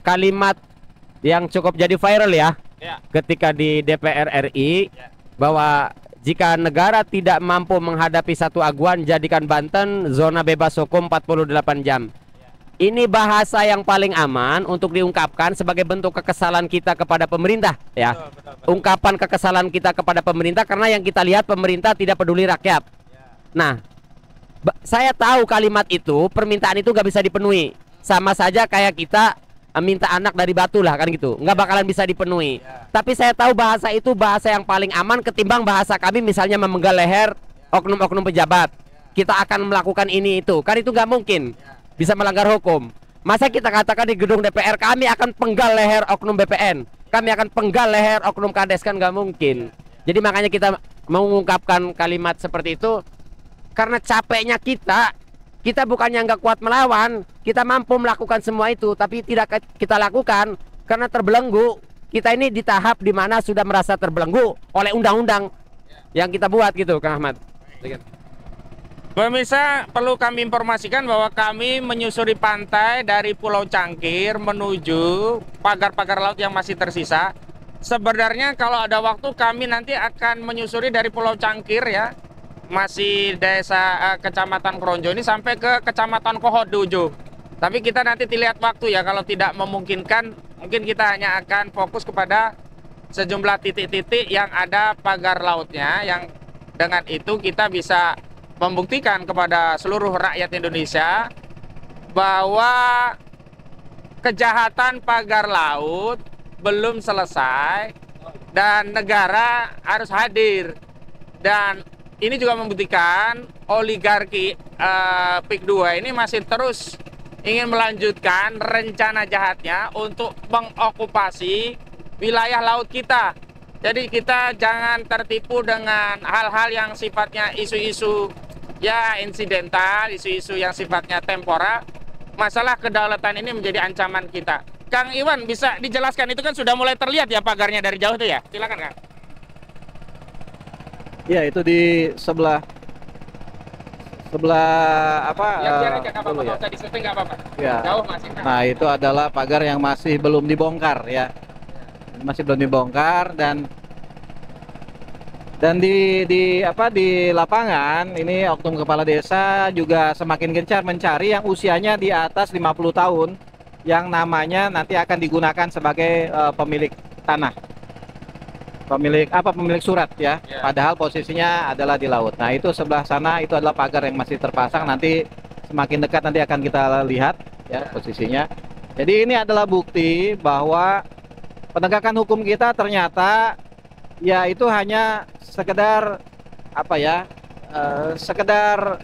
Kalimat yang cukup jadi viral ya, ketika di DPR RI, bahwa jika negara tidak mampu menghadapi satu aguan, jadikan Banten zona bebas hukum 48 jam. Ini bahasa yang paling aman untuk diungkapkan sebagai bentuk kekesalan kita kepada pemerintah ya. Ungkapan kekesalan kita kepada pemerintah karena yang kita lihat pemerintah tidak peduli rakyat. Nah, saya tahu kalimat itu, permintaan itu nggak bisa dipenuhi. Sama saja kayak kita minta anak dari batu lah kan gitu, nggak bakalan bisa dipenuhi. Tapi saya tahu bahasa itu bahasa yang paling aman ketimbang bahasa kami misalnya memenggal leher oknum-oknum pejabat. Kita akan melakukan ini itu, kan itu nggak mungkin, bisa melanggar hukum. Masa kita katakan di gedung DPR kami akan penggal leher oknum BPN, kami akan penggal leher oknum Kades, kan nggak mungkin. Jadi makanya kita mengungkapkan kalimat seperti itu karena capeknya kita bukannya nggak kuat melawan, kita mampu melakukan semua itu, tapi tidak kita lakukan karena terbelenggu. Kita ini di tahap dimana sudah merasa terbelenggu oleh undang-undang yang kita buat gitu, Kang Ahmad. Pemirsa, perlu kami informasikan bahwa kami menyusuri pantai dari Pulau Cangkir menuju pagar-pagar laut yang masih tersisa. Sebenarnya kalau ada waktu kami nanti akan menyusuri dari Pulau Cangkir ya, masih desa Kecamatan Kronjo ini sampai ke Kecamatan Kohot di ujung. Tapi kita nanti lihat waktu ya, kalau tidak memungkinkan mungkin kita hanya akan fokus kepada sejumlah titik-titik yang ada pagar lautnya, yang dengan itu kita bisa membuktikan kepada seluruh rakyat Indonesia bahwa kejahatan pagar laut belum selesai dan negara harus hadir. Dan ini juga membuktikan oligarki PIK 2 ini masih terus ingin melanjutkan rencana jahatnya untuk mengokupasi wilayah laut kita. Jadi kita jangan tertipu dengan hal-hal yang sifatnya isu-isu ya insidental, isu-isu yang sifatnya temporer. Masalah kedaulatan ini menjadi ancaman kita. Kang Iwan, bisa dijelaskan, itu kan sudah mulai terlihat ya pagarnya dari jauh tuh ya? Silakan Kang. Ya, itu di sebelah apa? Ya, biar aja nggak apa-apa, nggak usah disetting, nggak apa-apa. Ya. Jauh masih. Nah, itu adalah pagar yang masih belum dibongkar ya. Masih belum dibongkar, dan di lapangan ini oknum kepala desa juga semakin gencar mencari yang usianya di atas 50 tahun yang namanya nanti akan digunakan sebagai pemilik tanah. Pemilik surat ya. Padahal posisinya adalah di laut. Nah, itu sebelah sana itu adalah pagar yang masih terpasang. Nanti semakin dekat nanti akan kita lihat ya posisinya. Jadi ini adalah bukti bahwa penegakan hukum kita ternyata ya itu hanya sekedar apa ya? Sekedar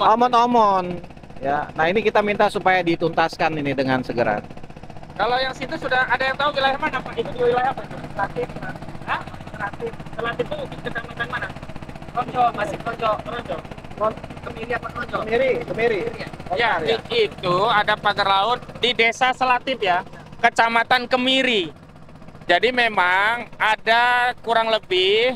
omon-omon ya. Nah, ini kita minta supaya dituntaskan ini dengan segera. Kalau yang situ sudah ada yang tahu wilayah mana Pak? Itu di wilayah apa? Selatif. Hah? Selatif. Selatif itu di kecamatan mana? Konjo, masih Konjo. Kemiri apa Konjo? Kemiri. Ya, itu ada pagar laut di Desa Selatif ya, Kecamatan Kemiri. Jadi memang ada kurang lebih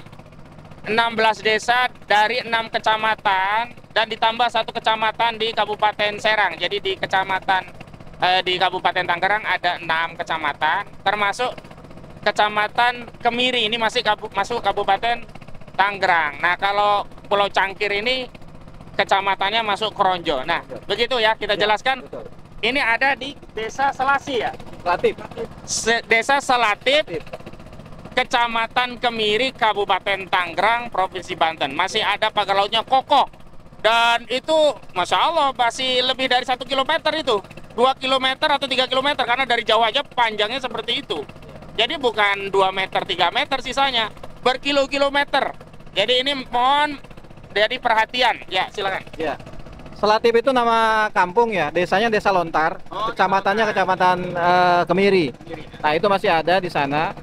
16 desa dari 6 kecamatan dan ditambah 1 kecamatan di Kabupaten Serang. Jadi di Kabupaten Tangerang ada 6 kecamatan, termasuk Kecamatan Kemiri ini masuk Kabupaten Tangerang. Nah, kalau Pulau Cangkir ini kecamatannya masuk Kronjo. Nah, begitu ya kita jelaskan. Ini ada di Desa Selasi ya. Selatif. Desa Selatif, Kecamatan Kemiri, Kabupaten Tangerang, Provinsi Banten. Masih ada pagar lautnya kokoh. Dan itu Masya Allah masih lebih dari 1 kilometer itu. 2 kilometer atau 3 kilometer karena dari jauh aja panjangnya seperti itu. Jadi bukan 2 meter, 3 meter sisanya, berkilo-kilometer. Jadi ini mohon jadi perhatian. Ya, silakan. Ya. Selatif itu nama kampung ya, desanya Desa Lontar, kecamatannya Kecamatan Kemiri. Nah, itu masih ada di sana.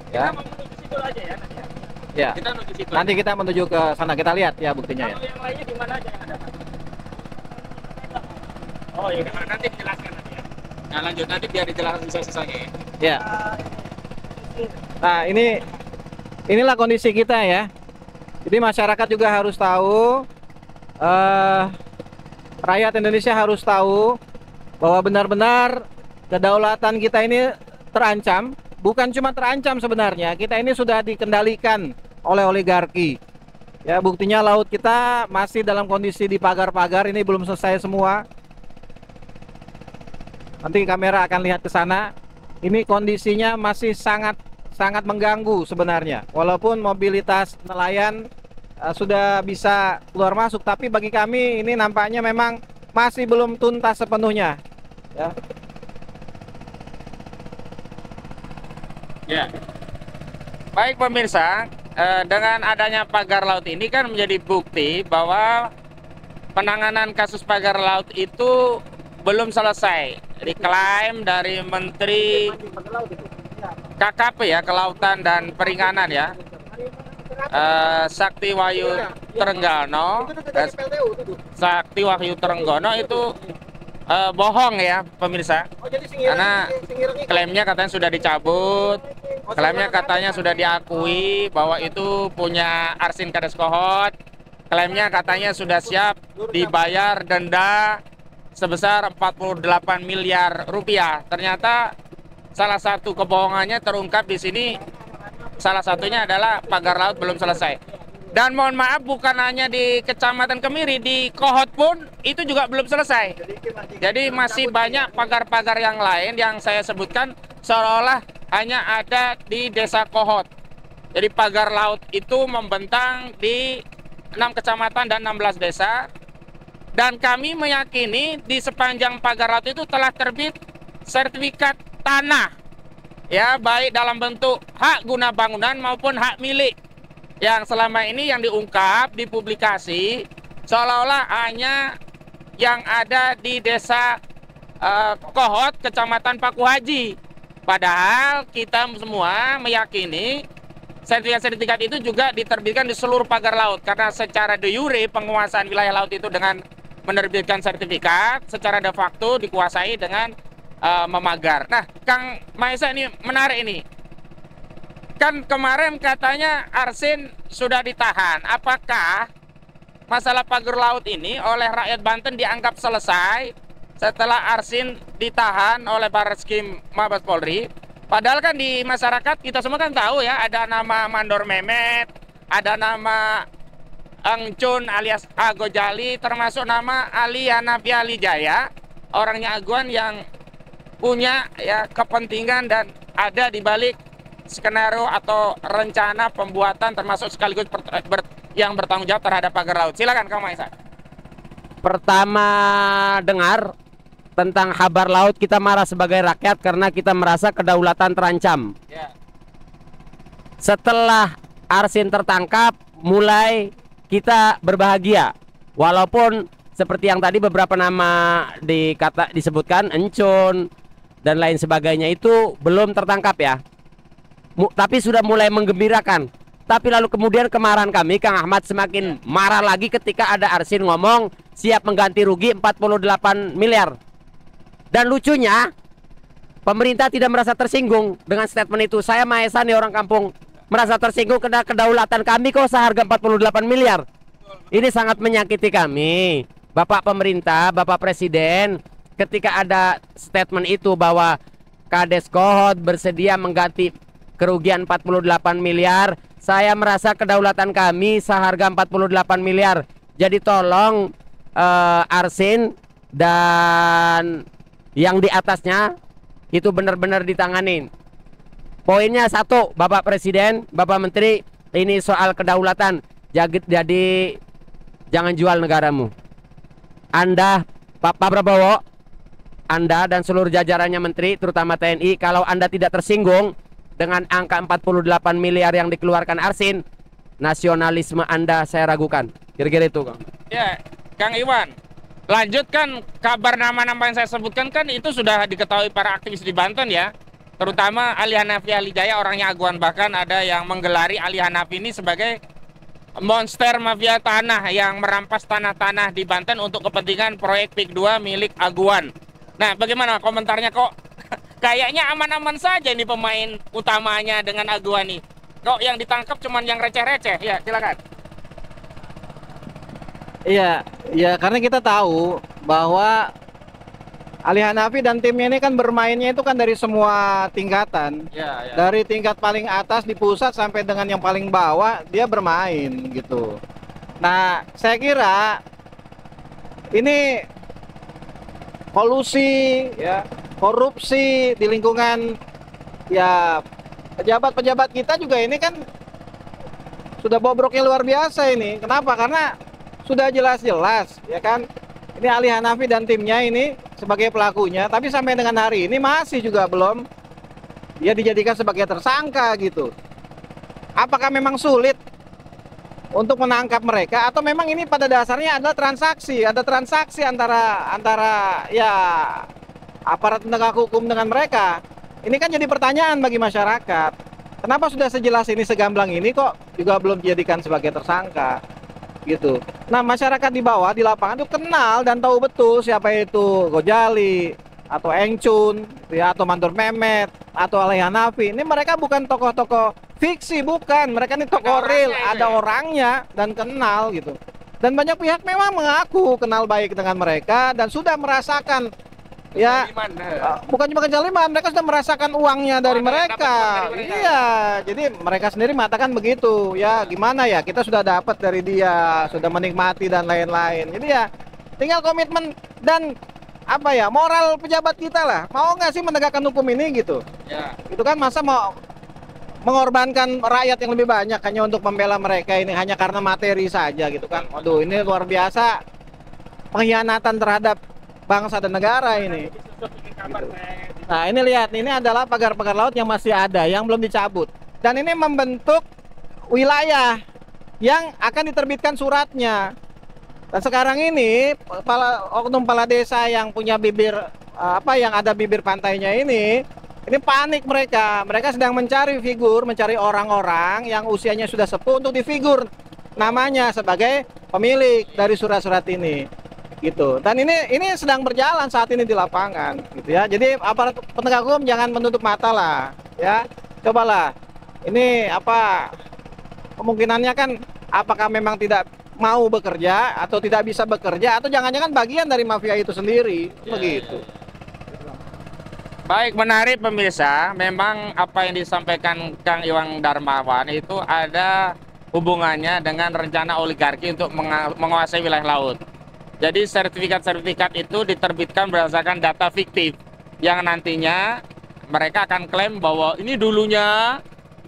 Ya. Kita mau menuju situ aja ya nanti ya. Ya. Kita menuju situ. Nanti kita menuju ke sana, kita lihat ya buktinya ya. Kalau yang lainnya di mana aja yang ada? Oh iya, nanti dijelaskan nanti ya. Nah, lanjut nanti biar dijelaskan sisa-sisanya ya. Ya. Nah, inilah kondisi kita ya. Jadi masyarakat juga harus tahu, rakyat Indonesia harus tahu bahwa benar-benar kedaulatan kita ini terancam. Bukan cuma terancam sebenarnya, kita ini sudah dikendalikan oleh oligarki. Ya, buktinya laut kita masih dalam kondisi di pagar-pagar, ini belum selesai semua. Nanti kamera akan lihat ke sana. Ini kondisinya masih sangat mengganggu sebenarnya. Walaupun mobilitas nelayan sudah bisa keluar masuk, tapi bagi kami ini nampaknya memang masih belum tuntas sepenuhnya. Ya. Ya. Baik pemirsa, dengan adanya pagar laut ini kan menjadi bukti bahwa penanganan kasus pagar laut itu belum selesai. Diklaim dari Menteri KKP ya, Kelautan dan Perikanan ya, Sakti Wahyu Trenggono. Sakti Wahyu Trenggono itu bohong ya pemirsa, karena klaimnya katanya sudah dicabut, klaimnya katanya sudah diakui bahwa itu punya Arsin Kades Kohot, klaimnya katanya sudah siap dibayar denda sebesar 48 miliar rupiah. Ternyata salah satu kebohongannya terungkap di sini. Salah satunya adalah pagar laut belum selesai. Dan mohon maaf, bukan hanya di Kecamatan Kemiri, di Kohot pun itu juga belum selesai. Jadi masih banyak pagar-pagar yang lain yang saya sebutkan seolah-olah hanya ada di Desa Kohot. Jadi pagar laut itu membentang di 6 kecamatan dan 16 desa. Dan kami meyakini di sepanjang pagar laut itu telah terbit sertifikat tanah. Ya, baik dalam bentuk hak guna bangunan maupun hak milik. Yang selama ini yang diungkap, dipublikasi, seolah-olah hanya yang ada di Desa Kohot, Kecamatan Paku Haji. Padahal kita semua meyakini sertifikat-sertifikat itu juga diterbitkan di seluruh pagar laut. Karena secara de jure penguasaan wilayah laut itu dengan menerbitkan sertifikat, secara de facto dikuasai dengan memagar. Nah, Kang Maesa ini menarik ini. Kan kemarin katanya Arsin sudah ditahan. Apakah masalah pagar laut ini oleh rakyat Banten dianggap selesai setelah Arsin ditahan oleh Barreskrim Mabes Polri? Padahal kan di masyarakat kita semua kan tahu ya, ada nama Mandor Mehmet, ada nama Engcun alias Agojali, termasuk nama Ali Hanafi Ali Jaya, orangnya Aguan yang punya ya kepentingan dan ada di balik skenario atau rencana pembuatan termasuk sekaligus yang bertanggung jawab terhadap pagar laut. Silakan Kang Maesa. Pertama dengar tentang kabar laut kita marah sebagai rakyat karena kita merasa kedaulatan terancam. Ya. Setelah Arsin tertangkap, mulai kita berbahagia. Walaupun seperti yang tadi beberapa nama disebutkan, Encun dan lain sebagainya itu belum tertangkap ya. Tapi sudah mulai menggembirakan. Tapi lalu kemudian kemarahan kami, Kang Ahmad semakin marah lagi ketika ada Arsin ngomong siap mengganti rugi 48 miliar. Dan lucunya, pemerintah tidak merasa tersinggung dengan statement itu. Saya Maesa nih orang kampung, merasa tersinggung karena kedaulatan kami kok seharga 48 miliar. Ini sangat menyakiti kami. Bapak pemerintah, Bapak Presiden, ketika ada statement itu bahwa Kades Kohot bersedia mengganti kerugian 48 miliar, saya merasa kedaulatan kami seharga 48 miliar. Jadi tolong Arsin dan yang di atasnya itu benar-benar ditanganin. Poinnya satu, Bapak Presiden, Bapak Menteri, ini soal kedaulatan. Jadi jangan jual negaramu. Anda, Pak Prabowo, Anda dan seluruh jajarannya Menteri, terutama TNI, kalau Anda tidak tersinggung dengan angka 48 miliar yang dikeluarkan Arsin, nasionalisme Anda saya ragukan. Kira-kira itu, Kang. Ya, Kang Iwan. Lanjutkan kabar nama-nama yang saya sebutkan kan itu sudah diketahui para aktivis di Banten ya. Terutama Ali Hanafi Alijaya, orangnya Aguan, bahkan ada yang menggelari Ali Hanafi ini sebagai monster mafia tanah yang merampas tanah-tanah di Banten untuk kepentingan proyek PIK 2 milik Aguan. Nah, bagaimana komentarnya kok? Kayaknya aman-aman saja ini pemain utamanya dengan Aguan nih. Kok yang ditangkap cuman yang receh-receh? Ya, silakan. Iya, ya karena kita tahu bahwa Ali Hanafi dan timnya ini kan bermainnya itu kan dari semua tingkatan. Ya. Dari tingkat paling atas di pusat sampai dengan yang paling bawah dia bermain gitu. Nah, saya kira ini kolusi ya, korupsi di lingkungan ya pejabat-pejabat kita juga ini kan sudah bobroknya luar biasa ini. Kenapa? Karena sudah jelas-jelas ya kan. Ini Ali Hanafi dan timnya ini sebagai pelakunya, tapi sampai dengan hari ini masih juga belum dia dijadikan sebagai tersangka gitu. Apakah memang sulit untuk menangkap mereka atau memang ini pada dasarnya adalah transaksi, ada transaksi antara ya aparat penegak hukum dengan mereka. Ini kan jadi pertanyaan bagi masyarakat. Kenapa sudah sejelas ini, segamblang ini kok juga belum dijadikan sebagai tersangka? Gitu. Nah, masyarakat di bawah di lapangan itu kenal dan tahu betul siapa itu Gojali atau Engcun ya, atau Mantur Mehmet atau Ali Hanafi. Ini mereka bukan tokoh-tokoh fiksi, bukan. Mereka ini tokoh real, ada orangnya dan kenal gitu. Dan banyak pihak memang mengaku kenal baik dengan mereka dan sudah merasakan ya, bukan cuma kezaliman, mereka sudah merasakan uangnya dari mereka. Iya, jadi mereka sendiri mengatakan begitu. Ya, gimana ya? Kita sudah dapat dari dia, sudah menikmati dan lain-lain. Jadi ya, tinggal komitmen dan apa ya, moral pejabat kita lah. Mau nggak sih menegakkan hukum ini gitu? Ya. Itu kan masa mau mengorbankan rakyat yang lebih banyak hanya untuk membela mereka ini hanya karena materi saja gitu kan? Waduh, ini luar biasa pengkhianatan terhadap bangsa dan negara ini. Gitu. Nah, ini lihat, ini adalah pagar-pagar laut yang masih ada, yang belum dicabut. Dan ini membentuk wilayah yang akan diterbitkan suratnya. Dan sekarang ini oknum kepala desa yang punya bibir yang ada bibir pantainya ini panik mereka. Mereka sedang mencari figur, mencari orang-orang yang usianya sudah sepuh untuk difigur namanya sebagai pemilik dari surat-surat ini. Gitu. Dan ini sedang berjalan saat ini di lapangan gitu ya. Jadi aparat penegak hukum jangan menutup mata lah ya. Cobalah. Ini kemungkinannya kan apakah memang tidak mau bekerja atau tidak bisa bekerja atau jangan-jangan bagian dari mafia itu sendiri. Begitu. Baik, menarik pemirsa. Memang apa yang disampaikan Kang Iwan Darmawan itu ada hubungannya dengan rencana oligarki untuk menguasai wilayah laut. Jadi sertifikat-sertifikat itu diterbitkan berdasarkan data fiktif yang nantinya mereka akan klaim bahwa ini dulunya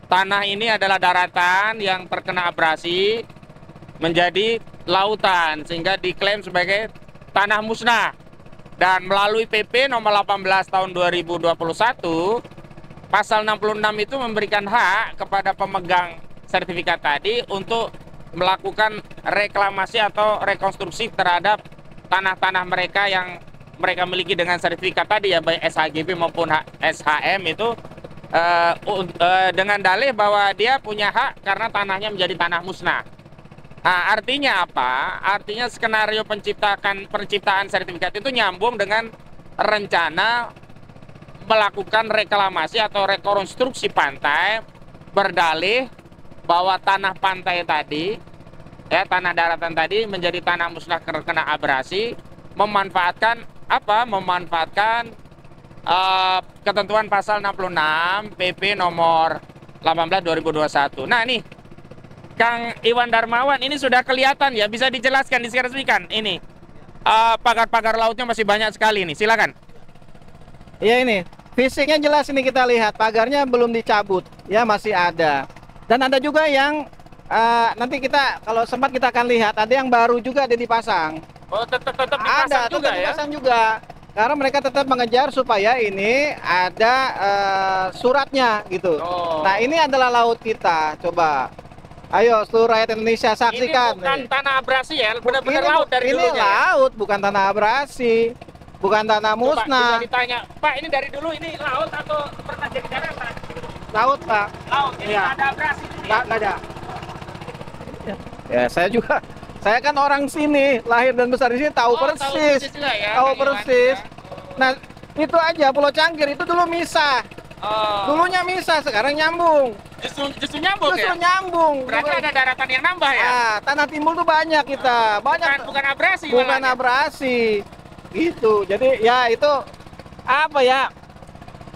tanah ini adalah daratan yang terkena abrasi menjadi lautan sehingga diklaim sebagai tanah musnah. Dan melalui PP nomor 18 tahun 2021 pasal 66 itu memberikan hak kepada pemegang sertifikat tadi untuk melakukan reklamasi atau rekonstruksi terhadap tanah-tanah mereka yang mereka miliki dengan sertifikat tadi ya, baik SHGB maupun SHM itu dengan dalih bahwa dia punya hak karena tanahnya menjadi tanah musnah. Nah, artinya apa? Artinya skenario penciptaan sertifikat itu nyambung dengan rencana melakukan reklamasi atau rekonstruksi pantai berdalih bahwa tanah pantai tadi, ya tanah daratan tadi menjadi tanah musnah terkena abrasi, memanfaatkan apa? Memanfaatkan ketentuan pasal 66 PP nomor 18 2021. Nah, nih Kang Iwan Darmawan, ini sudah kelihatan ya, bisa dijelaskan, diresmikan ini. Pagar-pagar lautnya masih banyak sekali nih, silakan. Ya ini, fisiknya jelas ini kita lihat, pagarnya belum dicabut, ya masih ada. Dan ada juga yang nanti kita kalau sempat kita akan lihat, ada yang baru juga ada dipasang. Oh, tetap dipasang ada, juga ya? Dipasang juga. Karena mereka tetap mengejar supaya ini ada suratnya gitu. Oh. Nah ini adalah laut kita, coba. Ayo seluruh rakyat Indonesia saksikan. Ini bukan tanah abrasi ya, benar-benar Ini laut dari ini dulunya. laut, bukan tanah abrasi, bukan tanah Coba musnah. bisa ditanya, Pak, ini dari dulu ini laut atau pernah jadi daratan? Laut, Pak. Laut, ini Iya. nggak ada abrasi. Nggak ada. Ya, saya juga. Saya kan orang sini, lahir dan besar di sini, tahu persis. juga ya, Tahu Kang Iwan, persis. ya. Nah, itu aja Pulau Cangkir itu dulu misah. Oh. Dulunya misah, sekarang nyambung. Justru nyambung Justru ya? nyambung. Berarti ada daratan yang nambah ya? Tanah timbul tuh banyak kita. Banyak. Bukan abrasi. Bukan malah. abrasi. Gitu. Jadi ya itu apa ya?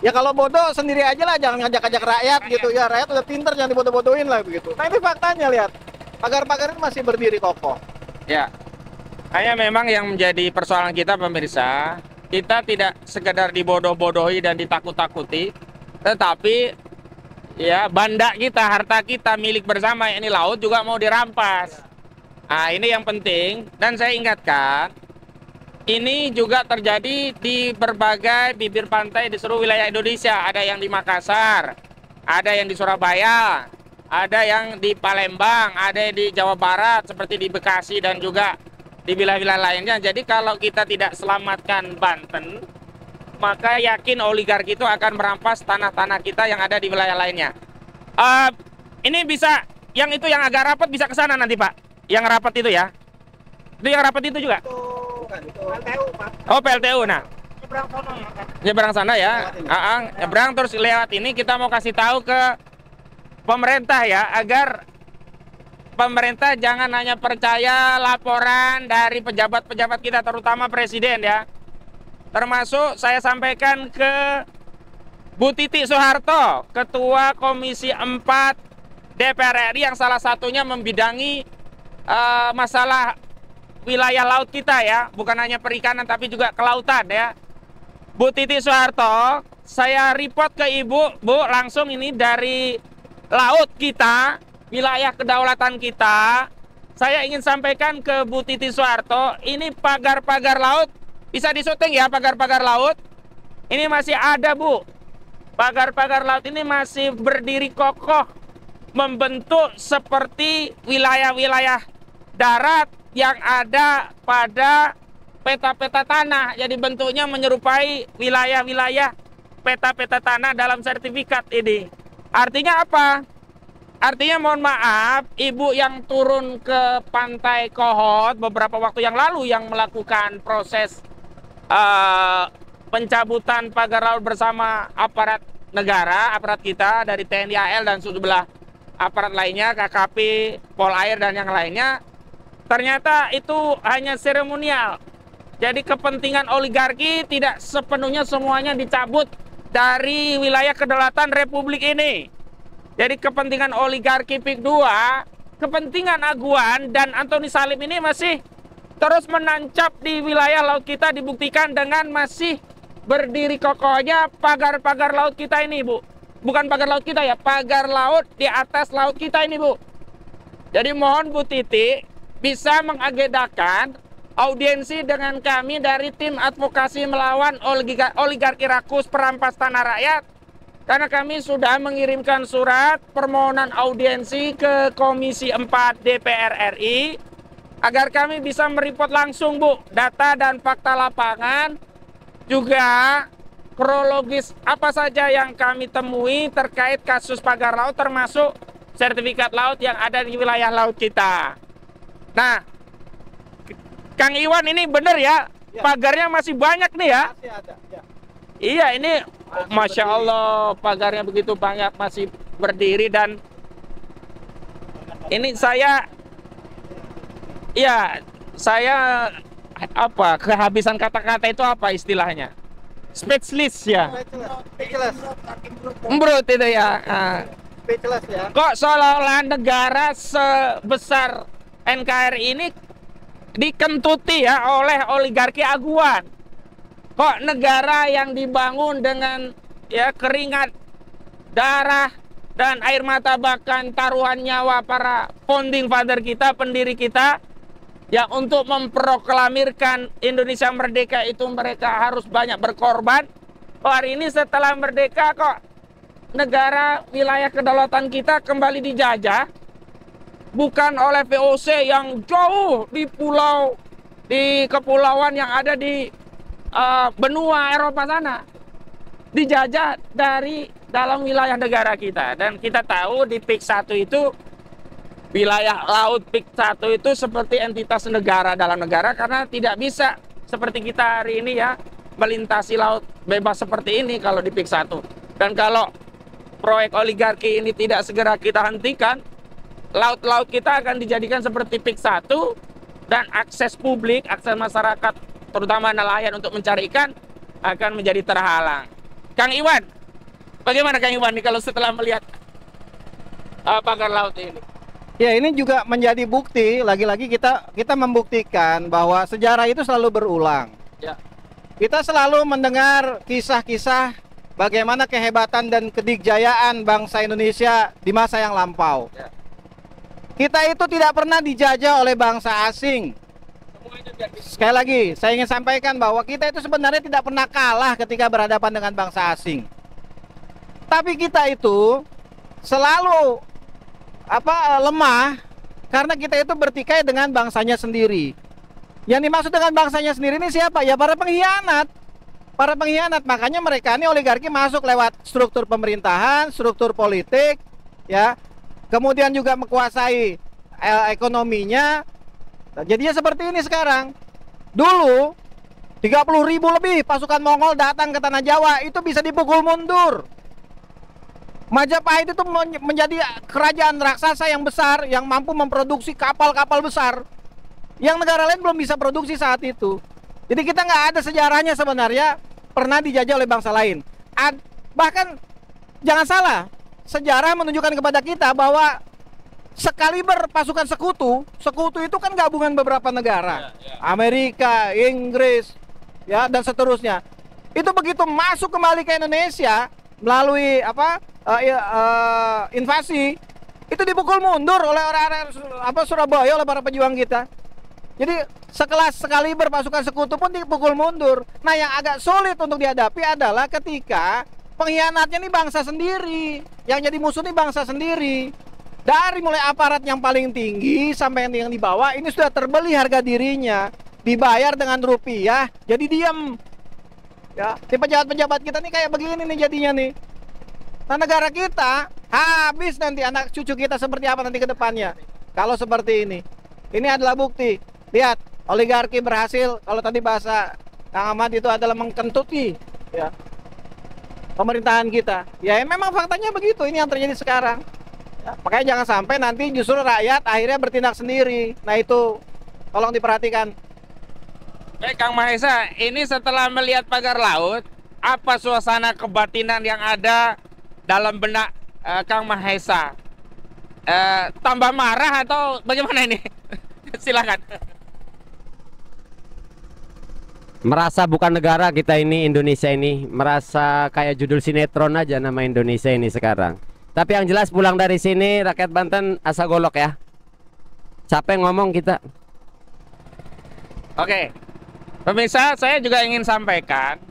Ya kalau bodoh sendiri aja lah, jangan ngajak-ngajak rakyat gitu ya. Rakyat udah pinter, jangan dibodoh-bodohin lah begitu. Nah ini faktanya, lihat. Pagar-pagar itu masih berdiri kokoh. Ya. Hanya memang yang menjadi persoalan kita pemirsa, kita tidak sekedar dibodoh-bodohi dan ditakut-takuti, tetapi ya banda kita, harta kita, milik bersama ini laut juga mau dirampas. Nah ini yang penting, dan saya ingatkan, ini juga terjadi di berbagai bibir pantai di seluruh wilayah Indonesia. Ada yang di Makassar, ada yang di Surabaya, ada yang di Palembang, ada yang di Jawa Barat seperti di Bekasi dan juga di wilayah-wilayah lainnya. Jadi kalau kita tidak selamatkan Banten, maka yakin oligarki itu akan merampas tanah-tanah kita yang ada di wilayah lainnya. Ini bisa, yang itu yang agak rapat bisa ke sana nanti Pak. Yang rapat itu ya. Itu yang rapat itu juga. Oh PLTU, nah. Nyebrang sana ya. Nyebrang terus lewat ini kita mau kasih tahu ke pemerintah ya, agar pemerintah jangan hanya percaya laporan dari pejabat-pejabat kita, terutama presiden ya. Termasuk saya sampaikan ke Bu Titi Soeharto, Ketua Komisi 4 DPR RI yang salah satunya membidangi masalah wilayah laut kita ya, bukan hanya perikanan tapi juga kelautan ya. Bu Titi Soeharto, saya report ke Ibu, Bu, langsung ini dari laut kita, wilayah kedaulatan kita. Saya ingin sampaikan ke Bu Titi Soeharto, ini pagar-pagar laut bisa disuting ya, pagar-pagar laut. Ini masih ada, Bu. Pagar-pagar laut ini masih berdiri kokoh, membentuk seperti wilayah-wilayah darat yang ada pada peta-peta tanah. Jadi bentuknya menyerupai wilayah-wilayah peta-peta tanah dalam sertifikat ini. Artinya apa? Artinya mohon maaf, Ibu yang turun ke Pantai Kohot beberapa waktu yang lalu yang melakukan proses pencabutan pagar laut bersama aparat negara, aparat kita dari TNI AL dan sejumlah aparat lainnya, KKP, Polair dan yang lainnya, ternyata itu hanya seremonial. Jadi kepentingan oligarki tidak sepenuhnya semuanya dicabut dari wilayah kedaulatan Republik ini. Jadi kepentingan oligarki PIK 2, kepentingan Aguan dan Antoni Salim ini masih terus menancap di wilayah laut kita, dibuktikan dengan masih berdiri kokohnya pagar-pagar laut kita ini, Bu. Bukan pagar laut kita ya, pagar laut di atas laut kita ini, Bu. Jadi mohon Bu Titi bisa mengagendakan audiensi dengan kami dari tim advokasi melawan oligarki rakus perampas tanah rakyat. Karena kami sudah mengirimkan surat permohonan audiensi ke Komisi 4 DPR RI agar kami bisa mereport langsung, Bu, data dan fakta lapangan, juga kronologis apa saja yang kami temui terkait kasus pagar laut termasuk sertifikat laut yang ada di wilayah laut kita. Nah, Kang Iwan ini bener ya, pagarnya masih banyak nih ya. Masih ada, ya. Iya, ini Masya Allah pagarnya begitu banyak masih berdiri. Dan ini saya apa, kehabisan kata-kata itu apa istilahnya? Speechless ya. Speechless. Embrut itu ya. Speechless ya. Kok seolah-olah negara sebesar NKRI ini dikentuti ya oleh oligarki aguan. Kok negara yang dibangun dengan ya keringat, darah, dan air mata, bahkan taruhan nyawa para founding father kita, pendiri kita, yang untuk memproklamirkan Indonesia merdeka itu mereka harus banyak berkorban. Oh, hari ini setelah merdeka kok negara wilayah kedaulatan kita kembali dijajah, bukan oleh VOC yang jauh di kepulauan yang ada di benua Eropa sana, dijajah dari dalam wilayah negara kita. Dan kita tahu di PIK 1 itu, wilayah laut PIK 1 itu seperti entitas negara dalam negara, karena tidak bisa seperti kita hari ini ya melintasi laut bebas seperti ini kalau di PIK 1. Dan kalau proyek oligarki ini tidak segera kita hentikan, laut-laut kita akan dijadikan seperti PIK 1, dan akses publik, akses masyarakat terutama nelayan untuk mencari ikan akan menjadi terhalang. Kang Iwan, bagaimana Kang Iwan nih kalau setelah melihat pagar laut ini? Ya, ini juga menjadi bukti, lagi-lagi kita membuktikan bahwa sejarah itu selalu berulang. Ya. Kita selalu mendengar kisah-kisah bagaimana kehebatan dan kedikjayaan bangsa Indonesia di masa yang lampau. Ya. Kita itu tidak pernah dijajah oleh bangsa asing. Sekali lagi, saya ingin sampaikan bahwa kita itu sebenarnya tidak pernah kalah ketika berhadapan dengan bangsa asing. Tapi kita itu selalu lemah karena kita itu bertikai dengan bangsanya sendiri. Yang dimaksud dengan bangsanya sendiri ini siapa? Ya para pengkhianat. Para pengkhianat, makanya mereka ini oligarki masuk lewat struktur pemerintahan, struktur politik, ya. Kemudian juga menguasai ekonominya. Jadinya seperti ini sekarang. Dulu 30.000 lebih pasukan Mongol datang ke tanah Jawa, itu bisa dipukul mundur. Majapahit itu menjadi kerajaan raksasa yang besar, yang mampu memproduksi kapal-kapal besar yang negara lain belum bisa produksi saat itu. Jadi kita nggak ada sejarahnya sebenarnya pernah dijajah oleh bangsa lain. Bahkan jangan salah, sejarah menunjukkan kepada kita bahwa sekaliber pasukan sekutu itu kan gabungan beberapa negara, Amerika, Inggris, ya, dan seterusnya. Itu begitu masuk kembali ke Indonesia melalui invasi, itu dipukul mundur oleh orang-orang Surabaya, oleh para pejuang kita. Jadi sekelas sekaliber pasukan sekutu pun dipukul mundur. Nah, yang agak sulit untuk dihadapi adalah ketika pengkhianatnya nih bangsa sendiri, yang jadi musuh nih bangsa sendiri. Dari mulai aparat yang paling tinggi sampai yang di bawah, ini sudah terbeli harga dirinya, dibayar dengan rupiah, jadi diam. Ya, si pejabat-pejabat kita nih kayak begini nih jadinya nih. Nah, negara kita habis, nanti anak cucu kita seperti apa nanti ke depannya kalau seperti ini. Ini adalah bukti. Lihat, oligarki berhasil, kalau tadi bahasa Kang Ahmad itu adalah mengkentuti, ya, pemerintahan kita. Ya, memang faktanya begitu, ini yang terjadi sekarang. Ya, makanya jangan sampai nanti justru rakyat akhirnya bertindak sendiri. Nah, itu tolong diperhatikan. Baik Kang Mahesa, ini setelah melihat pagar laut, apa suasana kebatinan yang ada dalam benak Kang Mahesa? Tambah marah atau bagaimana ini? Silakan. Merasa bukan negara kita ini, Indonesia ini. Merasa kayak judul sinetron aja nama Indonesia ini sekarang. Tapi yang jelas pulang dari sini rakyat Banten asa golok ya. Capek ngomong kita. Oke, pemirsa, saya juga ingin sampaikan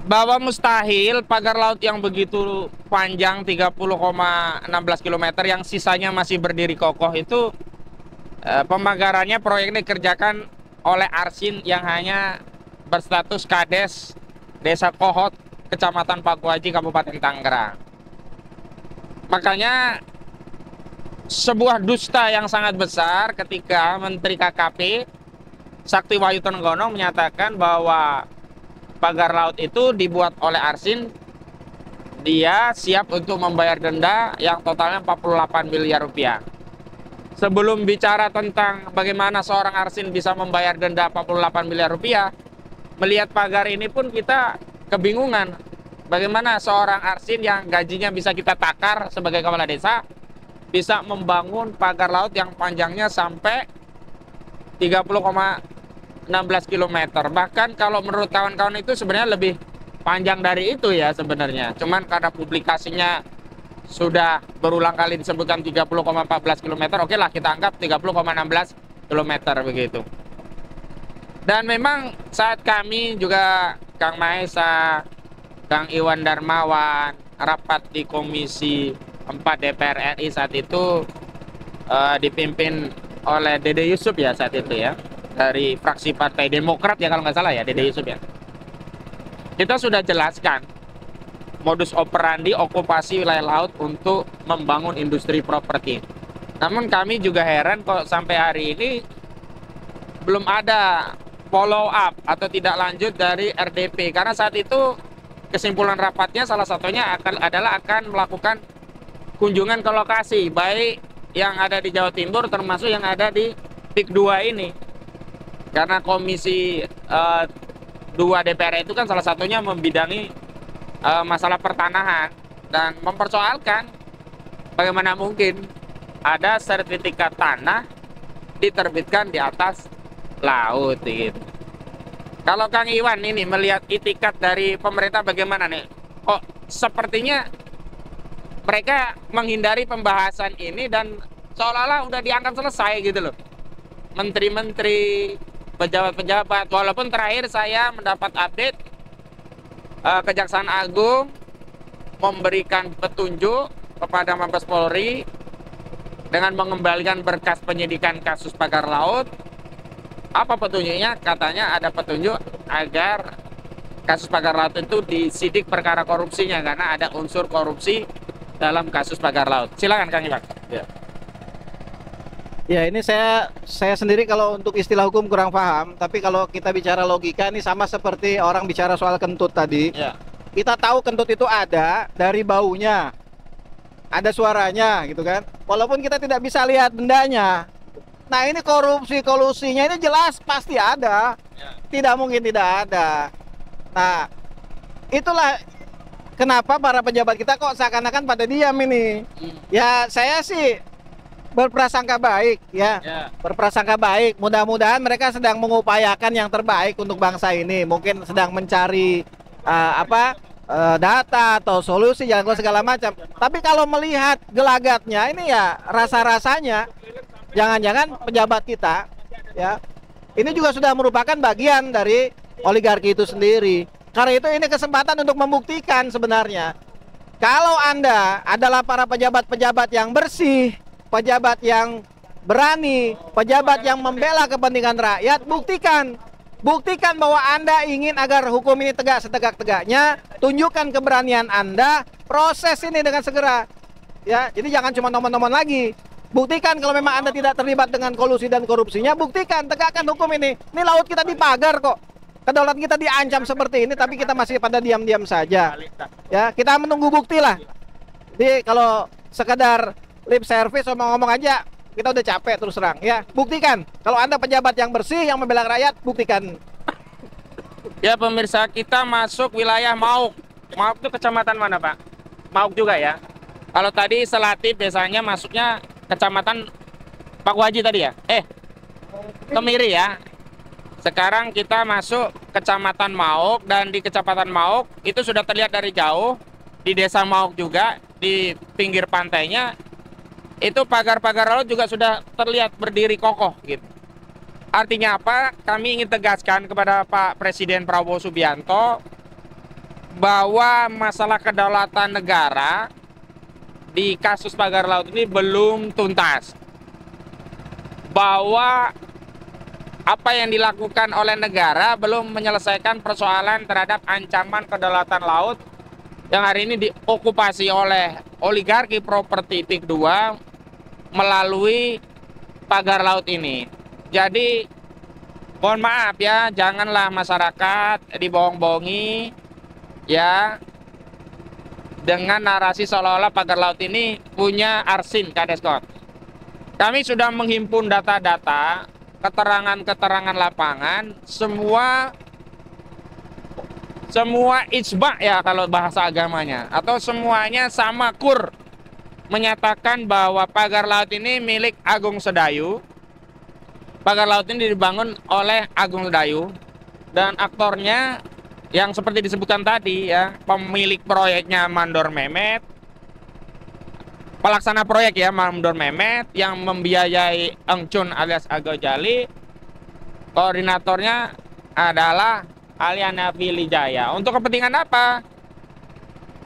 bahwa mustahil pagar laut yang begitu panjang 30,16 km yang sisanya masih berdiri kokoh itu pemagarannya proyek ini dikerjakan oleh Arsin yang hanya berstatus Kades Desa Kohot, Kecamatan Pakuaji, Kabupaten Tangerang. Makanya sebuah dusta yang sangat besar ketika Menteri KKP Sakti Wahyu Trenggono menyatakan bahwa pagar laut itu dibuat oleh Arsin. Dia siap untuk membayar denda yang totalnya 48 miliar rupiah. Sebelum bicara tentang bagaimana seorang Arsin bisa membayar denda 48 miliar rupiah, melihat pagar ini pun kita kebingungan. Bagaimana seorang Arsin yang gajinya bisa kita takar sebagai kepala desa bisa membangun pagar laut yang panjangnya sampai 30,16 km. Bahkan kalau menurut kawan-kawan itu sebenarnya lebih panjang dari itu ya sebenarnya. Cuman karena publikasinya sudah berulang kali disebutkan 30,14 km, oke lah kita anggap 30,16 km begitu. Dan memang saat kami juga Kang Maesa, Kang Iwan Darmawan rapat di Komisi 4 DPR RI saat itu dipimpin oleh Dede Yusuf ya saat itu ya, dari fraksi Partai Demokrat ya kalau nggak salah ya, Dede Yusuf ya. Kita sudah jelaskan modus operandi okupasi wilayah laut untuk membangun industri properti. Namun kami juga heran kok sampai hari ini belum ada follow up atau tidak lanjut dari RDP. Karena saat itu kesimpulan rapatnya salah satunya adalah akan melakukan kunjungan ke lokasi, baik yang ada di Jawa Timur termasuk yang ada di PIK 2 ini. Karena Komisi 2 DPR itu kan salah satunya membidangi masalah pertanahan dan mempersoalkan bagaimana mungkin ada sertifikat tanah diterbitkan di atas laut gitu. Kalau Kang Iwan ini melihat itikat dari pemerintah bagaimana nih? Kok sepertinya mereka menghindari pembahasan ini dan seolah-olah udah dianggap selesai gitu loh. Menteri-menteri, pejabat-pejabat, walaupun terakhir saya mendapat update Kejaksaan Agung memberikan petunjuk kepada Mabes Polri dengan mengembalikan berkas penyidikan kasus pagar laut. Apa petunjuknya? Katanya ada petunjuk agar kasus pagar laut itu disidik perkara korupsinya karena ada unsur korupsi dalam kasus pagar laut. Silakan Kang Iwan. Ya. Ya, ini saya sendiri kalau untuk istilah hukum kurang paham, tapi kalau kita bicara logika ini sama seperti orang bicara soal kentut tadi. Ya. Kita tahu kentut itu ada dari baunya, ada suaranya gitu kan. Walaupun kita tidak bisa lihat bendanya. Nah, ini kolusinya ini jelas pasti ada. Ya. Tidak mungkin tidak ada. Nah, itulah kenapa para pejabat kita kok seakan-akan pada diam ini. Ya, saya sih berprasangka baik ya. Berprasangka baik. Mudah-mudahan mereka sedang mengupayakan yang terbaik untuk bangsa ini. Mungkin sedang mencari data atau solusi jalan keluar segala macam. Tapi kalau melihat gelagatnya ini ya rasa-rasanya jangan-jangan pejabat kita ya ini juga sudah merupakan bagian dari oligarki itu sendiri. Karena itu ini kesempatan untuk membuktikan sebenarnya kalau Anda adalah para pejabat-pejabat yang bersih, pejabat yang berani, pejabat yang membela kepentingan rakyat, buktikan bahwa Anda ingin agar hukum ini tegak setegak-tegaknya, tunjukkan keberanian Anda, proses ini dengan segera. Ya, jadi jangan cuma nomor-nomor lagi. Buktikan kalau memang Anda tidak terlibat dengan kolusi dan korupsinya, buktikan, tegakkan hukum ini. Ini laut kita dipagar kok. Kedaulatan kita diancam seperti ini, tapi kita masih pada diam-diam saja. Ya, kita menunggu bukti lah. Jadi kalau sekedar lip service ngomong aja kita udah capek terus terang ya. Buktikan kalau Anda pejabat yang bersih yang membela rakyat, buktikan. Ya pemirsa, kita masuk wilayah Mauk. Mauk itu kecamatan mana Pak? Mauk juga ya. Kalau tadi Selatif biasanya masuknya kecamatan Pakuaji tadi ya. Kemiri ya. Sekarang kita masuk Kecamatan Mauk, dan di Kecamatan Mauk itu sudah terlihat dari jauh, di Desa Mauk juga, di pinggir pantainya, itu pagar-pagar laut juga sudah terlihat berdiri kokoh gitu. Artinya apa? Kami ingin tegaskan kepada Pak Presiden Prabowo Subianto bahwa masalah kedaulatan negara di kasus pagar laut ini belum tuntas. Bahwa apa yang dilakukan oleh negara belum menyelesaikan persoalan terhadap ancaman kedaulatan laut yang hari ini diokupasi oleh oligarki properti PIK 2 melalui pagar laut ini. Jadi mohon maaf ya, janganlah masyarakat dibohong-bohongi ya dengan narasi seolah-olah pagar laut ini punya Arsin Kadeskot. Kami sudah menghimpun data-data, keterangan-keterangan lapangan, semua ijma ya kalau bahasa agamanya, atau semuanya sama kur menyatakan bahwa pagar laut ini milik Agung Sedayu. Pagar laut ini dibangun oleh Agung Sedayu, dan aktornya yang seperti disebutkan tadi ya, pemilik proyeknya Mandor Mehmet, pelaksana proyek ya Mandor Mehmet, yang membiayai Engcun alias Ago Jali, koordinatornya adalah Aliana Vilijaya. Untuk kepentingan apa?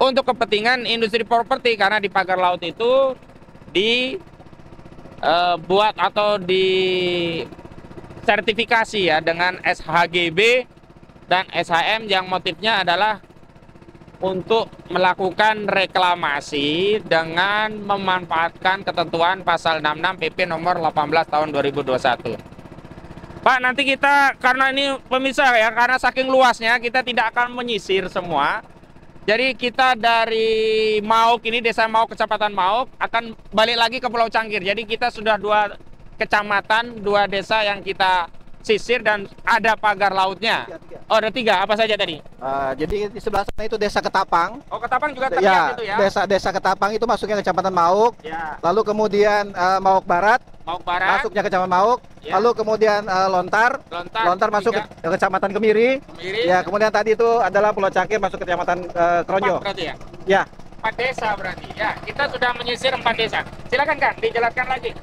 Untuk kepentingan industri properti, karena di pagar laut itu dibuat atau disertifikasi ya dengan SHGB dan SHM yang motifnya adalah untuk melakukan reklamasi dengan memanfaatkan ketentuan pasal 66 PP nomor 18 tahun 2021. Pak, nanti kita, karena ini pemirsa ya, karena saking luasnya kita tidak akan menyisir semua. Jadi kita dari Mauk ini, Desa Mauk, Kecamatan Mauk, akan balik lagi ke Pulau Cangkir. Jadi kita sudah 2 kecamatan, 2 desa yang kita sisir dan ada pagar lautnya. Oh, ada 3. Apa saja tadi? Jadi di sebelah sana itu Desa Ketapang. Oh, Ketapang juga terlihat itu ya? Desa Ketapang itu masuknya ke Kecamatan Mauk. Ya. Lalu kemudian Mauk Barat, Mauk Barat. masuknya ke Kecamatan Mauk. Ya. Lalu kemudian Lontar masuk ke Kecamatan Kemiri. Ya, kemudian tadi itu adalah Pulau Cangkir masuk ke Kecamatan Kronjo. 4 berarti ya? Ya. 4 desa berarti. Ya, kita sudah menyisir 4 desa. Silakan Kang, dijelaskan lagi.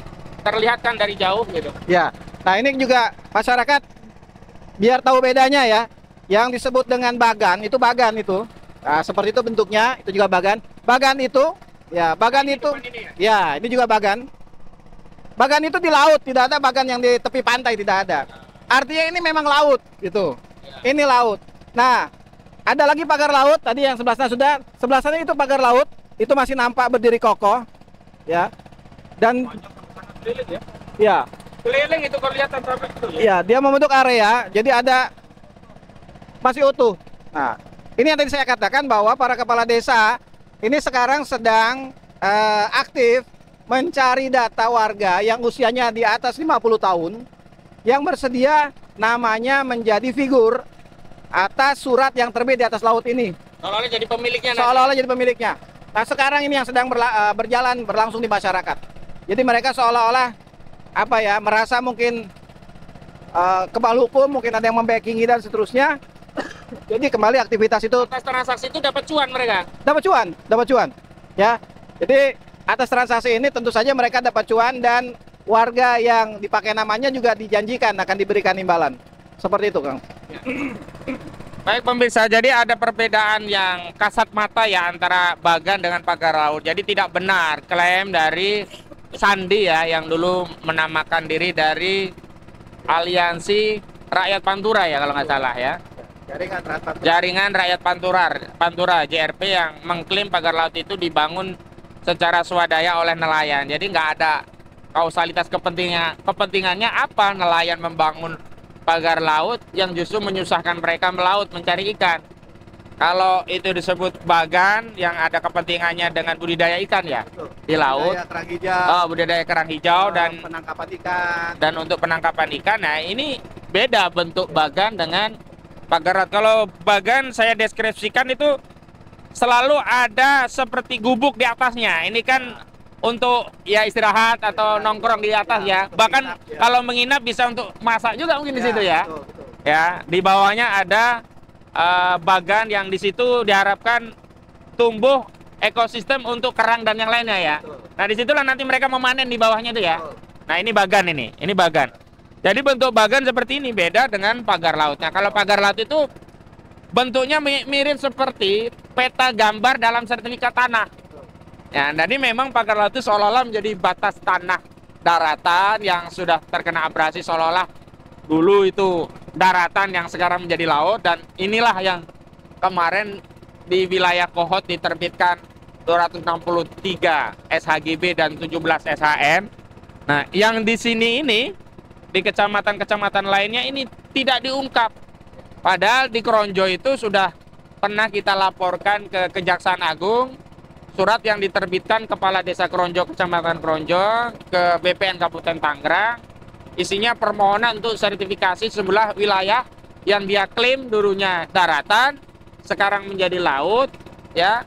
Terlihat kan dari jauh gitu. Ya. Nah, ini juga masyarakat biar tahu bedanya ya. Yang disebut dengan bagan itu Nah, seperti itu bentuknya, itu juga bagan. Bagan itu, ya, bagan itu. Ya, ini juga bagan. Bagan itu di laut, tidak ada bagan yang di tepi pantai, tidak ada. Artinya ini memang laut gitu. Ini laut. Nah, ada lagi pagar laut tadi yang sebelah sana sudah, sebelah sana itu pagar laut, itu masih nampak berdiri kokoh, ya. Dan ya. Keliling itu kelihatan sampai itu ya. Iya, dia membentuk area, jadi ada masih utuh. Nah, ini yang tadi saya katakan bahwa para kepala desa ini sekarang sedang aktif mencari data warga yang usianya di atas 50 tahun yang bersedia namanya menjadi figur atas surat yang terbit di atas laut ini. Seolah-olah jadi pemiliknya. Seolah-olah jadi pemiliknya. Nah, sekarang ini yang sedang berlangsung di masyarakat. Jadi mereka seolah-olah apa ya, merasa mungkin kebal hukum, mungkin ada yang membackingi dan seterusnya. Jadi kembali aktivitas itu, atas transaksi itu dapat cuan mereka. dapat cuan ya. Jadi atas transaksi ini tentu saja mereka dapat cuan, dan warga yang dipakai namanya juga dijanjikan akan diberikan imbalan. Seperti itu, Kang. Baik pemirsa, jadi ada perbedaan yang kasat mata ya antara bagan dengan pagar laut. Jadi tidak benar klaim dari Sandi ya, yang dulu menamakan diri dari Aliansi Rakyat Pantura ya kalau nggak salah ya. Jaringan Rakyat Pantura JRP, yang mengklaim pagar laut itu dibangun secara swadaya oleh nelayan. Jadi nggak ada kausalitas kepentingannya apa nelayan membangun pagar laut yang justru menyusahkan mereka melaut mencari ikan. Kalau itu disebut bagan yang ada kepentingannya dengan budidaya ikan ya. Betul. Di laut. Budidaya kerang hijau. Budidaya kerang hijau dan penangkapan ikan. Dan untuk penangkapan ikan, nah ini beda bentuk bagan dengan pagar laut. Kalau bagan saya deskripsikan itu selalu ada seperti gubuk di atasnya. Ini kan untuk ya istirahat atau nongkrong di atas ya. Bahkan kalau menginap bisa untuk masak juga mungkin di situ ya. Betul. Ya, di bawahnya ada bagan yang di situ diharapkan tumbuh ekosistem untuk kerang dan yang lainnya ya. Nah, disitulah nanti mereka memanen di bawahnya itu ya. Nah, ini bagan ini bagan. Jadi bentuk bagan seperti ini beda dengan pagar lautnya. Kalau pagar laut itu bentuknya mirip seperti peta gambar dalam sertifikat tanah. Ya, jadi memang pagar laut itu seolah-olah menjadi batas tanah daratan yang sudah terkena abrasi, seolah-olah dulu itu daratan yang sekarang menjadi laut, dan inilah yang kemarin di wilayah Kohot diterbitkan 263 SHGB dan 17 SHM. Nah, yang di sini ini di kecamatan-kecamatan lainnya ini tidak diungkap. Padahal di Kronjo itu sudah pernah kita laporkan ke Kejaksaan Agung surat yang diterbitkan Kepala Desa Kronjo Kecamatan Kronjo ke BPN Kabupaten Tangerang. Isinya permohonan untuk sertifikasi sebelah wilayah yang dia klaim dulunya daratan, sekarang menjadi laut, ya.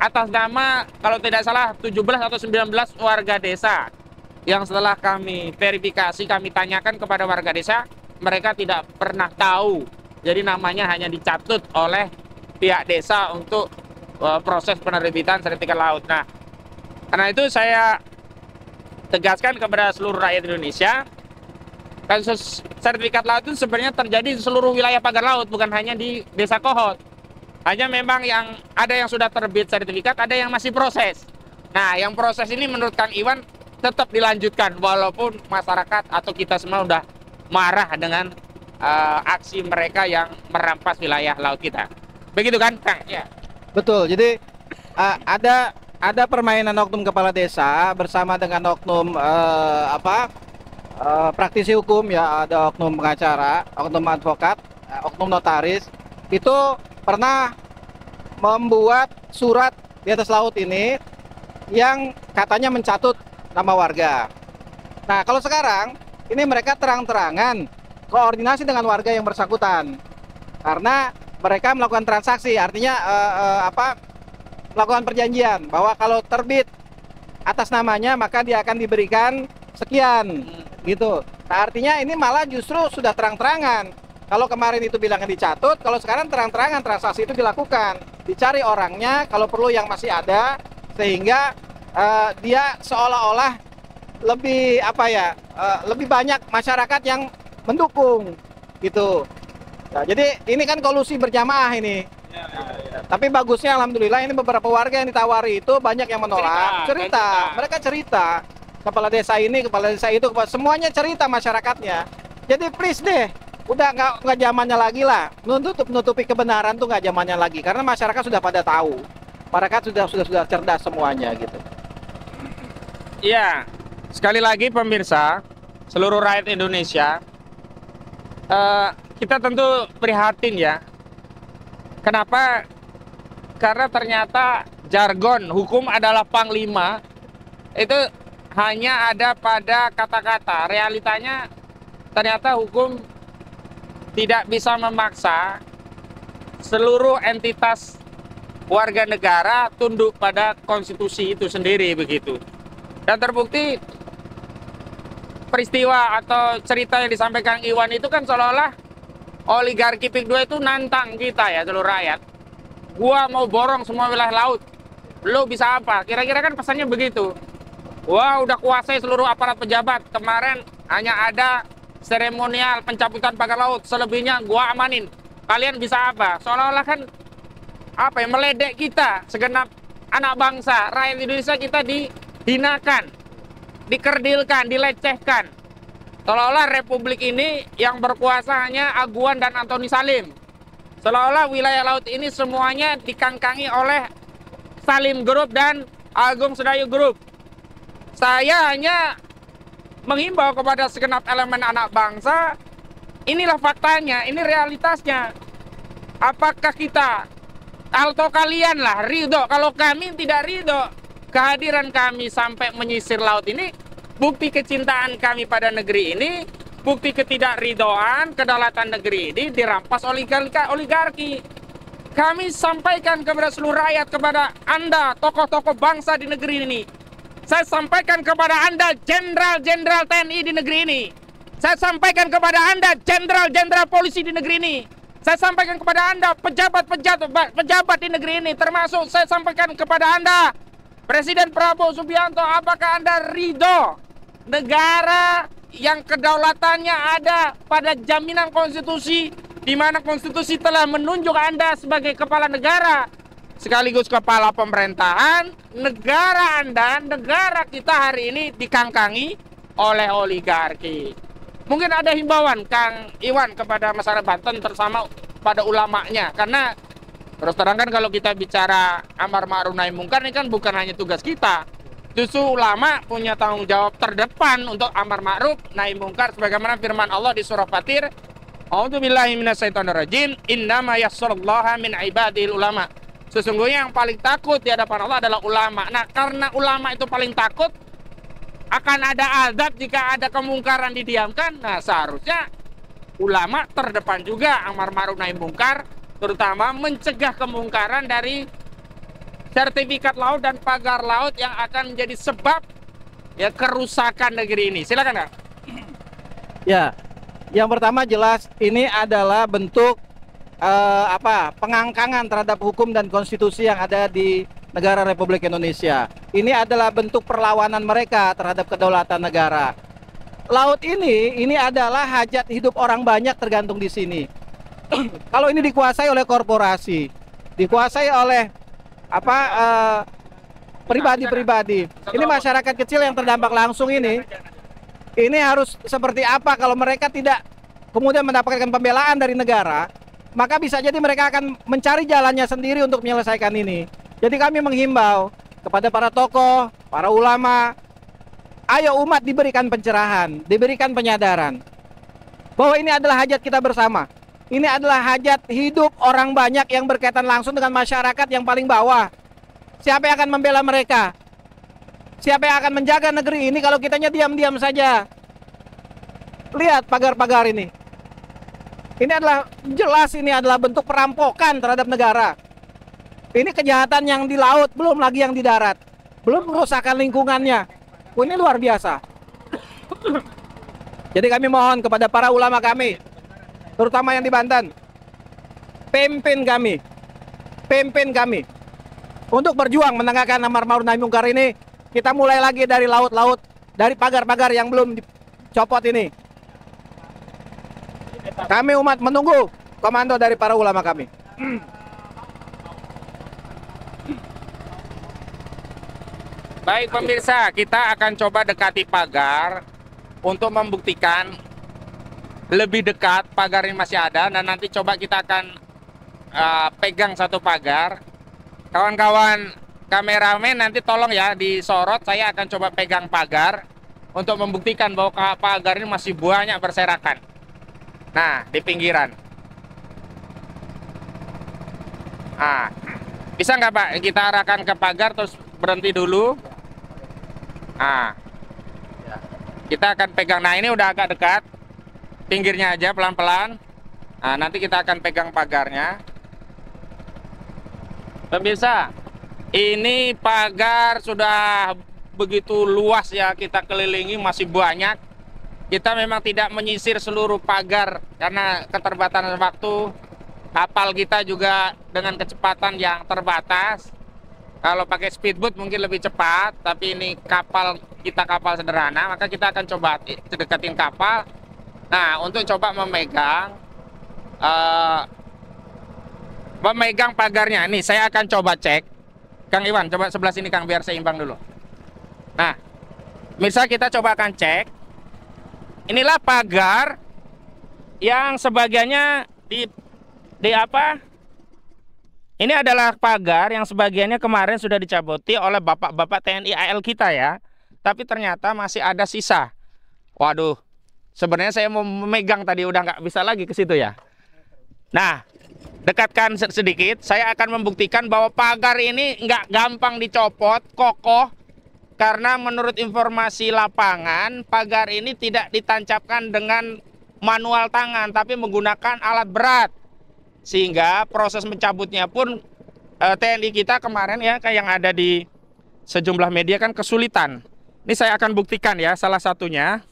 Atas nama, kalau tidak salah, 17 atau 19 warga desa. Yang setelah kami verifikasi, kami tanyakan kepada warga desa, mereka tidak pernah tahu. Jadi namanya hanya dicatut oleh pihak desa untuk proses penerbitan sertifikat laut. Nah, karena itu saya tegaskan kepada seluruh rakyat Indonesia, kasus sertifikat laut itu sebenarnya terjadi di seluruh wilayah pagar laut, bukan hanya di Desa Kohot. Hanya memang yang ada yang sudah terbit sertifikat, ada yang masih proses. Nah, yang proses ini menurut Kang Iwan tetap dilanjutkan, walaupun masyarakat atau kita semua udah marah dengan aksi mereka yang merampas wilayah laut kita. Begitu kan, Kang? Ya. Betul. Jadi ada permainan oknum kepala desa bersama dengan oknum praktisi hukum, ya, ada oknum pengacara, oknum advokat, oknum notaris. Itu pernah membuat surat di atas laut ini yang katanya mencatut nama warga. Nah, kalau sekarang ini mereka terang-terangan koordinasi dengan warga yang bersangkutan karena mereka melakukan transaksi, artinya melakukan perjanjian bahwa kalau terbit atas namanya maka dia akan diberikan sekian gitu. Nah, artinya ini malah justru sudah terang-terangan. Kalau kemarin itu bilangnya dicatut, kalau sekarang terang-terangan transaksi itu dilakukan, dicari orangnya kalau perlu yang masih ada, sehingga dia seolah-olah lebih lebih banyak masyarakat yang mendukung gitu. Nah, jadi ini kan kolusi berjamaah ini. Tapi bagusnya alhamdulillah ini beberapa warga yang ditawari itu banyak yang menolak. Cerita. Mereka cerita. Kepala desa ini, kepala desa itu, semuanya cerita masyarakatnya. Jadi please deh, udah nggak zamannya lagi lah. Menutupi kebenaran tuh nggak zamannya lagi, karena masyarakat sudah pada tahu. Masyarakat sudah cerdas semuanya gitu. Iya. Sekali lagi pemirsa, seluruh rakyat Indonesia, kita tentu prihatin ya. Kenapa? Karena ternyata jargon hukum adalah panglima itu hanya ada pada kata-kata. Realitanya ternyata hukum tidak bisa memaksa seluruh entitas warga negara tunduk pada konstitusi itu sendiri begitu. Dan terbukti peristiwa atau cerita yang disampaikan Iwan itu kan seolah-olah oligarki PIK 2 itu nantang kita ya seluruh rakyat. Gua mau borong semua wilayah laut. Lo bisa apa? Kira-kira kan pesannya begitu. Wah, udah kuasai seluruh aparat pejabat. Kemarin hanya ada seremonial pencabutan pagar laut. Selebihnya gua amanin. Kalian bisa apa? Seolah-olah kan meledek kita, segenap anak bangsa, rakyat Indonesia kita dihinakan, dikerdilkan, dilecehkan. Seolah-olah republik ini yang berkuasa hanya Aguan dan Antoni Salim. Seolah-olah wilayah laut ini semuanya dikangkangi oleh Salim Group dan Agung Sedayu Group. Saya hanya menghimbau kepada segenap elemen anak bangsa, inilah faktanya, ini realitasnya. Apakah kita, atau kalian lah, ridho? Kalau kami tidak ridho, kehadiran kami sampai menyisir laut ini, bukti kecintaan kami pada negeri ini, bukti ketidakridhoan kedaulatan negeri ini dirampas oleh oligarki. Kami sampaikan kepada seluruh rakyat, kepada Anda, tokoh-tokoh bangsa di negeri ini. Saya sampaikan kepada Anda, jenderal-jenderal TNI di negeri ini. Saya sampaikan kepada Anda, jenderal-jenderal polisi di negeri ini. Saya sampaikan kepada Anda, pejabat di negeri ini. Termasuk saya sampaikan kepada Anda, Presiden Prabowo Subianto, apakah Anda ridho negara yang kedaulatannya ada pada jaminan konstitusi, di mana konstitusi telah menunjuk Anda sebagai kepala negara, sekaligus kepala pemerintahan, negara Anda, negara kita hari ini dikangkangi oleh oligarki. Mungkin ada himbauan Kang Iwan kepada masyarakat Banten, terutama pada ulamanya, karena terus terang kan kalau kita bicara amar ma'ruf nahi mungkar ini kan bukan hanya tugas kita, justru ulama punya tanggung jawab terdepan untuk amar ma'ruf nahi mungkar, sebagaimana firman Allah di surah Fatir, A'udzubillahi minasyaitonirrajim, innama yakhsyallaha min ibadil ulama. Sesungguhnya yang paling takut di hadapan Allah adalah ulama. Nah, karena ulama itu paling takut akan ada azab jika ada kemungkaran didiamkan. Nah, seharusnya ulama terdepan juga amar ma'ruf nahi mungkar, terutama mencegah kemungkaran dari sertifikat laut dan pagar laut yang akan menjadi sebab ya kerusakan negeri ini. Silakan, Kak. Ya, yang pertama jelas ini adalah bentuk pengangkangan terhadap hukum dan konstitusi yang ada di negara Republik Indonesia. Ini adalah bentuk perlawanan mereka terhadap kedaulatan negara. Laut ini adalah hajat hidup orang banyak tergantung di sini. Kalau ini dikuasai oleh korporasi, dikuasai oleh pribadi-pribadi. Ini masyarakat kecil yang terdampak langsung ini harus seperti apa kalau mereka tidak kemudian mendapatkan pembelaan dari negara, maka bisa jadi mereka akan mencari jalannya sendiri untuk menyelesaikan ini. Jadi kami menghimbau kepada para tokoh, para ulama, ayo umat diberikan pencerahan, diberikan penyadaran bahwa ini adalah hajat kita bersama. Ini adalah hajat hidup orang banyak yang berkaitan langsung dengan masyarakat yang paling bawah. Siapa yang akan membela mereka? Siapa yang akan menjaga negeri ini kalau kitanya diam-diam saja? Lihat pagar-pagar ini. Ini adalah jelas, ini adalah bentuk perampokan terhadap negara. Ini kejahatan yang di laut, belum lagi yang di darat. Belum kerusakan lingkungannya. Ini luar biasa. Jadi kami mohon kepada para ulama kami, terutama yang di Banten, pimpin kami untuk berjuang menegakkan amar ma'ruf nahi mungkar ini. Kita mulai lagi dari laut-laut, dari pagar-pagar yang belum dicopot ini. Kami umat menunggu komando dari para ulama kami. Baik pemirsa, kita akan coba dekati pagar untuk membuktikan lebih dekat pagar ini masih ada, dan nanti coba kita akan pegang satu pagar. Kawan-kawan kameramen nanti tolong ya disorot, saya akan coba pegang pagar untuk membuktikan bahwa pagar ini masih banyak berserakan. Nah, di pinggiran. Nah, bisa nggak Pak kita arahkan ke pagar terus berhenti dulu? Nah, kita akan pegang. Nah, ini udah agak dekat. Pinggirnya aja pelan-pelan. Nah, nanti kita akan pegang pagarnya. Pemirsa, ini pagar sudah begitu luas ya, kita kelilingi masih banyak. Kita memang tidak menyisir seluruh pagar karena keterbatasan waktu. Kapal kita juga dengan kecepatan yang terbatas. Kalau pakai speedboat mungkin lebih cepat, tapi ini kapal kita kapal sederhana, maka kita akan coba deketin kapal. Nah, untuk coba memegang pagarnya. Nih, saya akan coba cek. Kang Iwan, coba sebelah sini Kang, biar seimbang dulu. Nah, misal kita coba akan cek. Inilah pagar yang sebagiannya di apa? Ini adalah pagar yang sebagiannya kemarin sudah dicabuti oleh bapak-bapak TNI AL kita ya. Tapi ternyata masih ada sisa. Waduh, sebenarnya saya mau memegang tadi udah nggak bisa lagi ke situ ya. Nah, dekatkan sedikit, saya akan membuktikan bahwa pagar ini nggak gampang dicopot, kokoh. Karena menurut informasi lapangan, pagar ini tidak ditancapkan dengan manual tangan, tapi menggunakan alat berat. Sehingga proses mencabutnya pun TNI kita kemarin ya, kayak yang ada di sejumlah media kan kesulitan. Ini saya akan buktikan ya, salah satunya.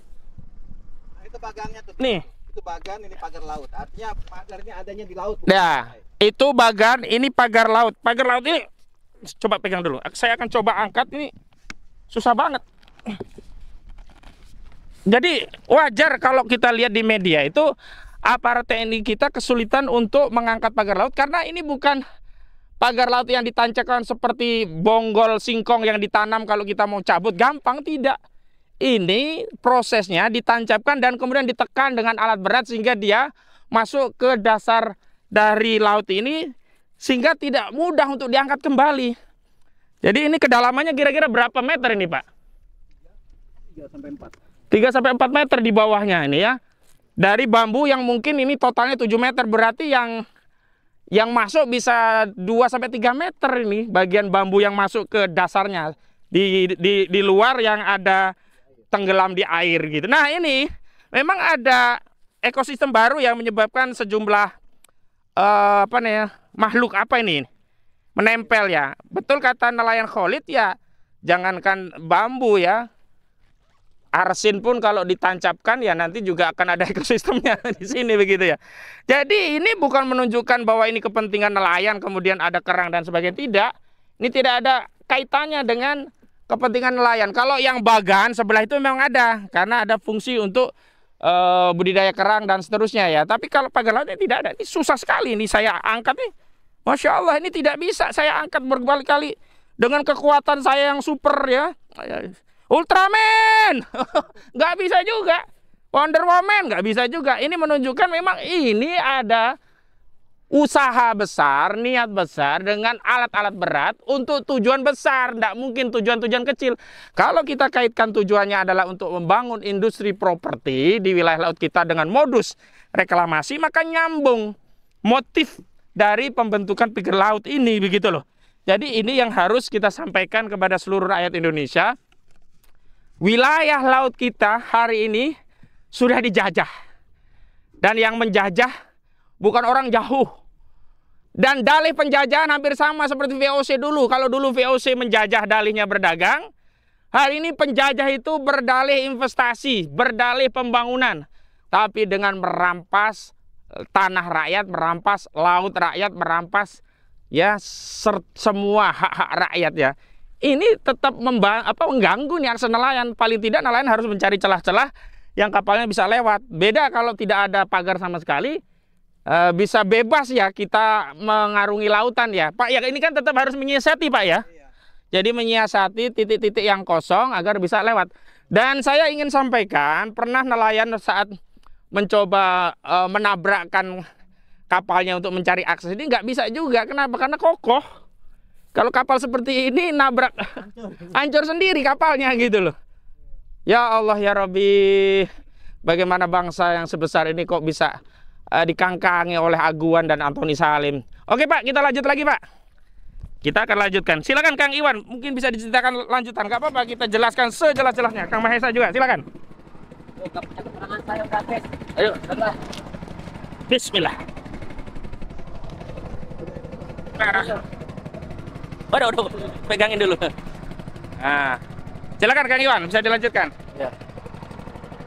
Itu bagannya tuh. Nih. Itu bagan, ini pagar laut. Artinya pagarnya adanya di laut. Ya, itu bagan, ini pagar laut. Pagar laut ini coba pegang dulu. Saya akan coba angkat, ini susah banget. Jadi wajar kalau kita lihat di media itu aparat TNI kita kesulitan untuk mengangkat pagar laut karena ini bukan pagar laut yang ditancapkan seperti bonggol singkong yang ditanam kalau kita mau cabut gampang, tidak. Ini prosesnya ditancapkan dan kemudian ditekan dengan alat berat sehingga dia masuk ke dasar dari laut ini sehingga tidak mudah untuk diangkat kembali. Jadi ini kedalamannya kira-kira berapa meter ini, Pak? 3-4 meter di bawahnya ini ya. Dari bambu yang mungkin ini totalnya 7 meter, berarti yang masuk bisa 2-3 meter ini bagian bambu yang masuk ke dasarnya. Di luar yang ada tenggelam di air gitu. Nah, ini memang ada ekosistem baru yang menyebabkan sejumlah makhluk apa ini menempel ya. Betul kata nelayan Khalid ya, jangankan bambu ya, arsin pun kalau ditancapkan ya nanti juga akan ada ekosistemnya di sini begitu ya. Jadi ini bukan menunjukkan bahwa ini kepentingan nelayan kemudian ada kerang dan sebagainya, tidak. Ini tidak ada kaitannya dengan kepentingan nelayan. Kalau yang bagan sebelah itu memang ada karena ada fungsi untuk budidaya kerang dan seterusnya ya. Tapi kalau pagar lautnya tidak ada. Ini susah sekali ini saya angkat nih. Masya Allah, ini tidak bisa saya angkat berkali-kali dengan kekuatan saya yang super ya. Ultraman nggak bisa juga, Wonder Woman nggak bisa juga. Ini menunjukkan memang ini ada usaha besar, niat besar dengan alat-alat berat untuk tujuan besar. Nggak mungkin tujuan-tujuan kecil. Kalau kita kaitkan tujuannya adalah untuk membangun industri properti di wilayah laut kita dengan modus reklamasi, maka nyambung motif dari pembentukan pagar laut ini begitu loh. Jadi ini yang harus kita sampaikan kepada seluruh rakyat Indonesia. Wilayah laut kita hari ini sudah dijajah. Dan yang menjajah bukan orang jauh. Dan dalih penjajahan hampir sama seperti VOC dulu. Kalau dulu VOC menjajah dalihnya berdagang, hari ini penjajah itu berdalih investasi, berdalih pembangunan. Tapi dengan merampas tanah rakyat, merampas laut rakyat, merampas ya semua hak-hak rakyat ya. Ini tetap mengganggu nih akses nelayan. Paling tidak nelayan harus mencari celah-celah yang kapalnya bisa lewat. Beda kalau tidak ada pagar sama sekali, bisa bebas ya kita mengarungi lautan ya. Pak ya, ini kan tetap harus menyiasati Pak ya. Jadi menyiasati titik-titik yang kosong agar bisa lewat. Dan saya ingin sampaikan, pernah nelayan saat mencoba menabrakkan kapalnya untuk mencari akses ini nggak bisa juga. Kenapa? Karena kokoh. Kalau kapal seperti ini nabrak, hancur sendiri kapalnya gitu loh. Ya Allah ya Rabbi, bagaimana bangsa yang sebesar ini kok bisa dikangkangi oleh Aguan dan Antoni Salim. Oke Pak, kita lanjut lagi Pak. Kita akan lanjutkan. Silakan Kang Iwan, mungkin bisa diceritakan lanjutan. Gak apa-apa, kita jelaskan sejelas-jelasnya. Kang Mahesa juga, silakan. Ayo, Bismillah. Waduh, pegangin dulu. Nah, silakan Kang Iwan, bisa dilanjutkan.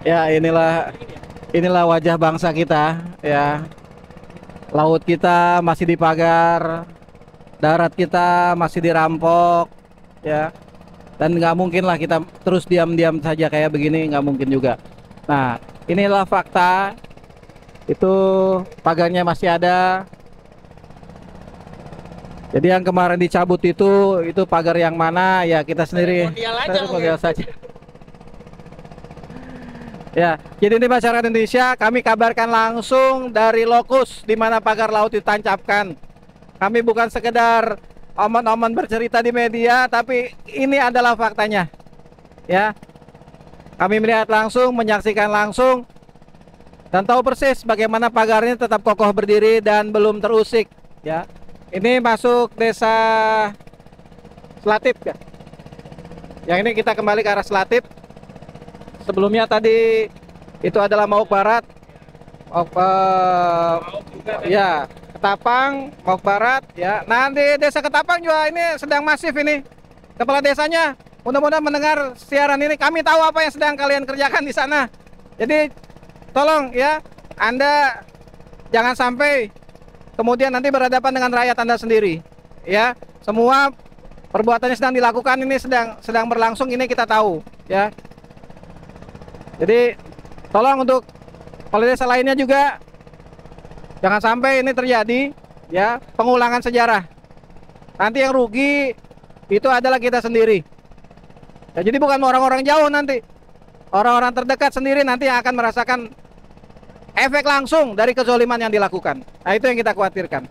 Ya, inilah wajah bangsa kita ya. Laut kita masih dipagar, darat kita masih dirampok ya. Dan nggak mungkin lah kita terus diam-diam saja kayak begini, nggak mungkin juga. Nah, inilah fakta. Itu pagarnya masih ada. Jadi yang kemarin dicabut itu pagar yang mana ya kita sendiri lihat saja. Ya, jadi ini masyarakat Indonesia, kami kabarkan langsung dari lokus di mana pagar laut ditancapkan. Kami bukan sekedar omong-omong bercerita di media, tapi ini adalah faktanya. Ya, kami melihat langsung, menyaksikan langsung, dan tahu persis bagaimana pagarnya tetap kokoh berdiri dan belum terusik. Ya. Ini masuk desa Selatip ya. Yang ini kita kembali ke arah Selatip. Sebelumnya tadi itu adalah Mauk Barat. Ya, Ketapang, Mauk Barat ya. Nah, di desa Ketapang juga ini sedang masif ini. Kepala desanya mudah-mudahan mendengar siaran ini. Kami tahu apa yang sedang kalian kerjakan di sana. Jadi tolong ya, Anda jangan sampai kemudian nanti berhadapan dengan rakyat Anda sendiri. Ya, semua perbuatannya sedang dilakukan, ini sedang berlangsung, ini kita tahu ya. Jadi tolong untuk kepala desa lainnya juga jangan sampai ini terjadi ya, pengulangan sejarah. Nanti yang rugi itu adalah kita sendiri. Ya, jadi bukan orang-orang jauh nanti. Orang-orang terdekat sendiri nanti yang akan merasakan efek langsung dari kezoliman yang dilakukan. Nah, itu yang kita khawatirkan.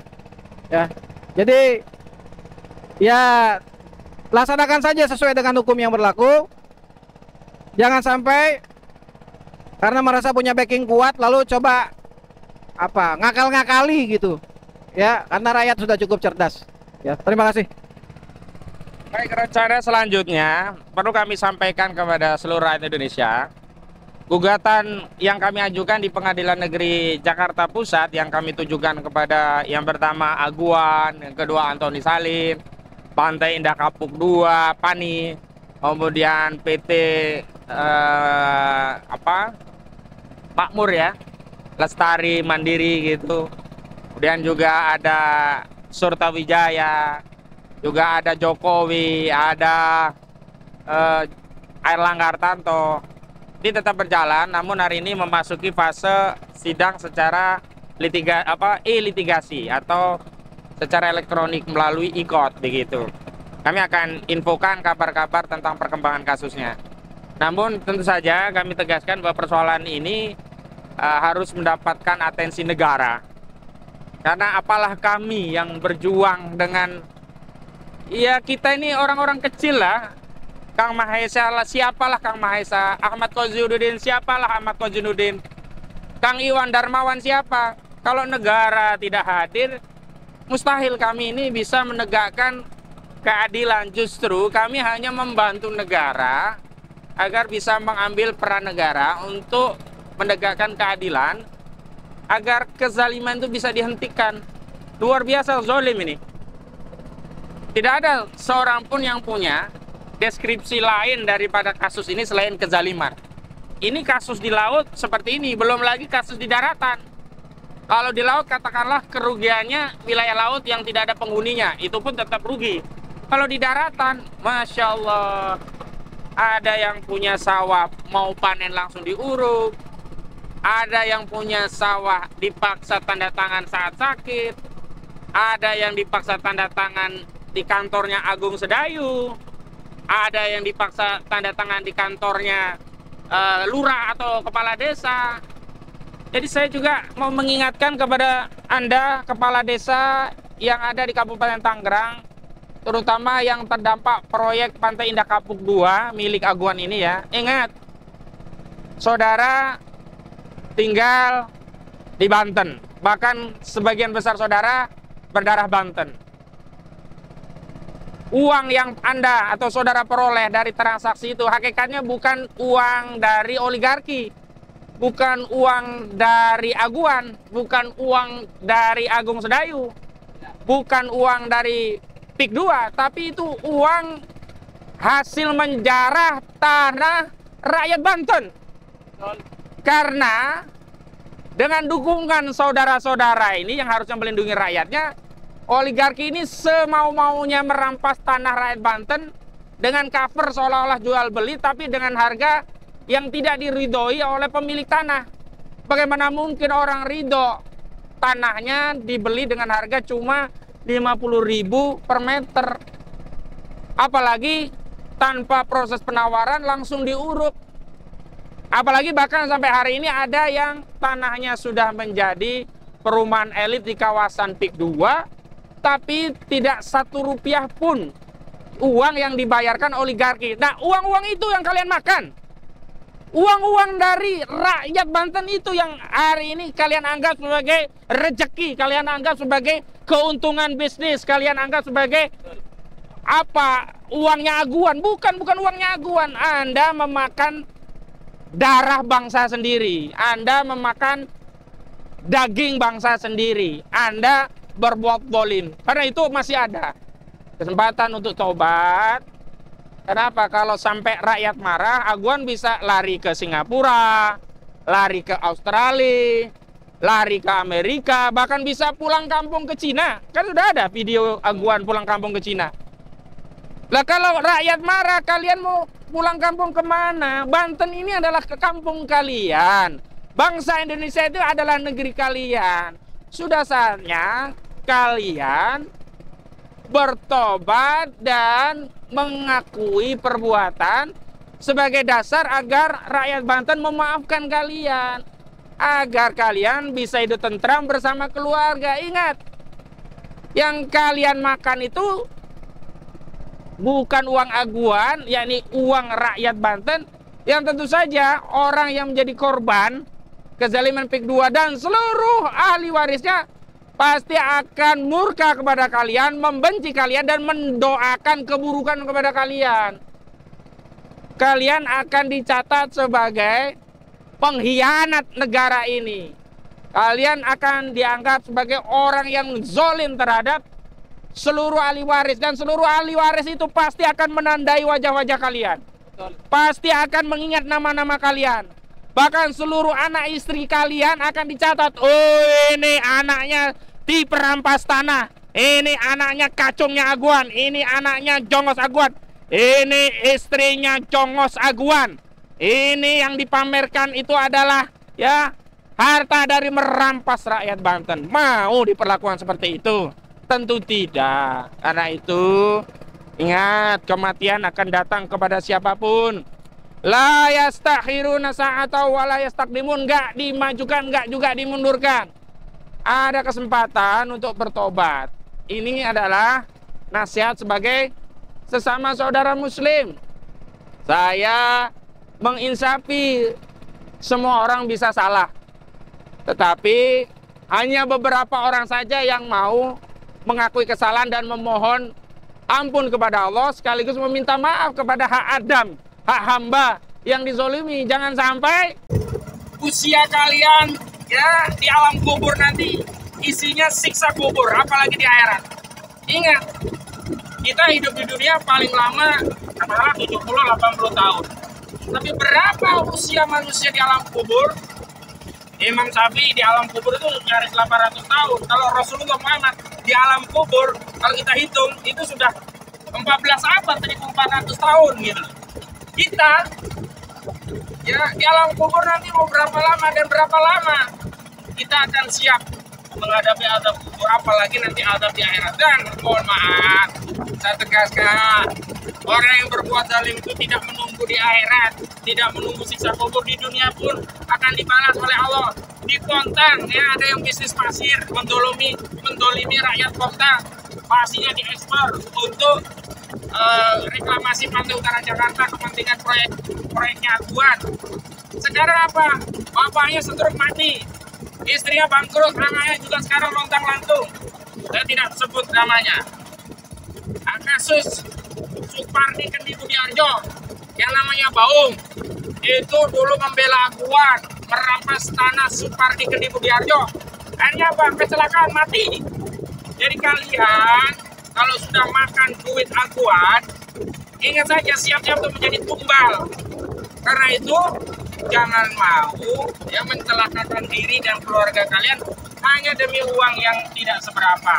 Ya. Jadi ya laksanakan saja sesuai dengan hukum yang berlaku. Jangan sampai karena merasa punya backing kuat lalu coba ngakal-ngakali gitu. Ya, karena rakyat sudah cukup cerdas. Ya, terima kasih. Baik, rencana selanjutnya perlu kami sampaikan kepada seluruh rakyat Indonesia. Gugatan yang kami ajukan di Pengadilan Negeri Jakarta Pusat yang kami tujukan kepada yang pertama Aguan, yang kedua Antoni Salim, Pantai Indah Kapuk 2, PANI, kemudian PT Makmur ya, Lestari Mandiri gitu. Kemudian juga ada Surta Wijaya, juga ada Jokowi, ada Airlangga Hartarto. Ini tetap berjalan, namun hari ini memasuki fase sidang secara litigasi atau secara elektronik melalui e-court begitu. Kami akan infokan kabar-kabar tentang perkembangan kasusnya. Namun tentu saja kami tegaskan bahwa persoalan ini harus mendapatkan atensi negara. Karena apalah kami yang berjuang dengan, ya kita ini orang-orang kecil lah. Kang Mahesa, siapalah Kang Mahesa? Ahmad Kozinuddin, siapalah Ahmad Kozinuddin? Kang Iwan Darmawan siapa? Kalau negara tidak hadir, mustahil kami ini bisa menegakkan keadilan. Justru kami hanya membantu negara agar bisa mengambil peran negara untuk menegakkan keadilan, agar kezaliman itu bisa dihentikan. Luar biasa zolim ini. Tidak ada seorang pun yang punya deskripsi lain daripada kasus ini selain kezaliman. Ini kasus di laut seperti ini, belum lagi kasus di daratan. Kalau di laut katakanlah kerugiannya wilayah laut yang tidak ada penghuninya, itu pun tetap rugi. Kalau di daratan, Masya Allah, ada yang punya sawah mau panen langsung diuruk, ada yang punya sawah dipaksa tanda tangan saat sakit, ada yang dipaksa tanda tangan di kantornya Agung Sedayu, ada yang dipaksa tanda tangan di kantornya lurah atau kepala desa. Jadi saya juga mau mengingatkan kepada Anda, kepala desa yang ada di Kabupaten Tangerang, terutama yang terdampak proyek Pantai Indah Kapuk 2 milik Aguan ini ya. Ingat, saudara tinggal di Banten, bahkan sebagian besar saudara berdarah Banten. Uang yang Anda atau saudara peroleh dari transaksi itu hakikatnya bukan uang dari oligarki, bukan uang dari Aguan, bukan uang dari Agung Sedayu, bukan uang dari PIK 2, tapi itu uang hasil menjarah tanah rakyat Banten. Karena dengan dukungan saudara-saudara ini yang harusnya melindungi rakyatnya, oligarki ini semau-maunya merampas tanah rakyat Banten dengan cover seolah-olah jual beli, tapi dengan harga yang tidak diridhoi oleh pemilik tanah. Bagaimana mungkin orang ridho tanahnya dibeli dengan harga cuma 50.000 per meter, apalagi tanpa proses penawaran langsung diuruk. Apalagi bahkan sampai hari ini ada yang tanahnya sudah menjadi perumahan elit di kawasan PIK 2, tapi tidak 1 rupiah pun uang yang dibayarkan oligarki. Nah, uang-uang itu yang kalian makan. Uang-uang dari rakyat Banten itu yang hari ini kalian anggap sebagai rezeki, kalian anggap sebagai keuntungan bisnis, kalian anggap sebagai uangnya Aguan. Bukan uangnya Aguan. Anda memakan darah bangsa sendiri, Anda memakan daging bangsa sendiri, Anda berbuat zalim. Karena itu masih ada kesempatan untuk tobat. Kenapa? Kalau sampai rakyat marah, Aguan bisa lari ke Singapura, lari ke Australia, lari ke Amerika, bahkan bisa pulang kampung ke Cina. Kan sudah ada video Aguan pulang kampung ke Cina. Lah kalau rakyat marah, kalian mau pulang kampung kemana? Banten ini adalah ke kampung kalian. Bangsa Indonesia itu adalah negeri kalian. Sudah saatnya kalian bertobat dan mengakui perbuatan sebagai dasar agar rakyat Banten memaafkan kalian, agar kalian bisa hidup tentram bersama keluarga. Ingat, yang kalian makan itu bukan uang Aguan, yakni uang rakyat Banten, yang tentu saja orang yang menjadi korban kezaliman PIK 2 dan seluruh ahli warisnya pasti akan murka kepada kalian, membenci kalian, dan mendoakan keburukan kepada kalian. Kalian akan dicatat sebagai pengkhianat negara ini. Kalian akan dianggap sebagai orang yang zalim terhadap seluruh ahli waris. Dan seluruh ahli waris itu pasti akan menandai wajah-wajah kalian. Pasti akan mengingat nama-nama kalian. Bahkan seluruh anak istri kalian akan dicatat. Oh, ini anaknya di perampas tanah. Ini anaknya kacungnya Aguan. Ini anaknya Jongos Aguan. Ini istrinya Jongos Aguan. Ini yang dipamerkan itu adalah ya harta dari merampas rakyat Banten. Mau diperlakukan seperti itu? Tentu tidak. Karena itu ingat, kematian akan datang kepada siapapun. La yastakhiruna sa'ata wa la yastaqdimun. Enggak dimajukan, enggak juga dimundurkan. Ada kesempatan untuk bertobat. Ini adalah nasihat sebagai sesama saudara muslim. Saya menginsafi semua orang bisa salah, tetapi hanya beberapa orang saja yang mau mengakui kesalahan dan memohon ampun kepada Allah, sekaligus meminta maaf kepada hak Adam, hak hamba yang dizolimi. Jangan sampai usia kalian ya di alam kubur nanti isinya siksa kubur, apalagi di akhirat. Ingat, kita hidup di dunia paling lama katakanlah 70-80 tahun. Tapi berapa usia manusia di alam kubur? Imam Syafi'i di alam kubur itu nyaris 800 tahun. Kalau Rasulullah Muhammad di alam kubur, kalau kita hitung, itu sudah 14 abad, 1400 tahun gitu. Kita ya di alam kubur nanti mau berapa lama dan berapa lama kita akan siap menghadapi azab kubur, apalagi nanti azab di akhirat. Dan mohon maaf, saya tegaskan, orang yang berbuat zalim itu tidak menunggu di akhirat, tidak menunggu siksa kubur. Di dunia pun akan dibalas oleh Allah. Di Kontang ya ada yang bisnis pasir, mendolimi rakyat Kontang, pasirnya diekspor untuk reklamasi pantai utara Jakarta, kepentingan proyeknya Aguan. Sekarang apa? Bapaknya stroke mati, istrinya bangkrut, anaknya juga sekarang lontang-lantung. Saya tidak sebut namanya. Kasus Supardi Kendi Budiarjo yang namanya Baung itu dulu membela Aguan, merampas tanah Supardi Kendi Budiarjo. Akhirnya apa? Kecelakaan, mati. Jadi kalian kalau sudah makan duit Aguan, ingat saja siap-siap untuk menjadi tumbal. Karena itu jangan mau ya mencelakakan diri dan keluarga kalian hanya demi uang yang tidak seberapa,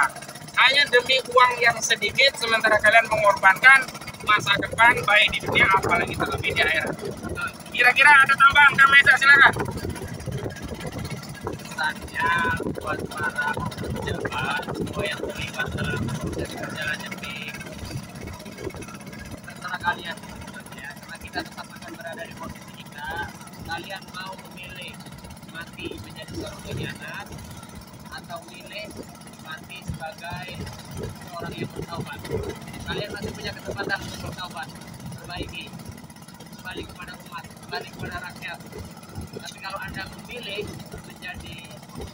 hanya demi uang yang sedikit, sementara kalian mengorbankan masa depan baik di dunia apalagi terlebih di akhirat. Kira-kira ada tambahan, Kak Maisa, silakan. Pesannya buat para pejabat semua yang terlibat dalam proses berjalannya PIK, terserah kalian ya, karena kita tetap akan berada di posisi kita. Kalian mau memilih mati menjadi seorang pengkhianat atau milih mati sebagai seorang yang bertaubat? Kalian masih punya kesempatan untuk bertaubat, perbaiki, kembali kepada umat, kembali kepada rakyat. Tapi kalau Anda memilih menjadi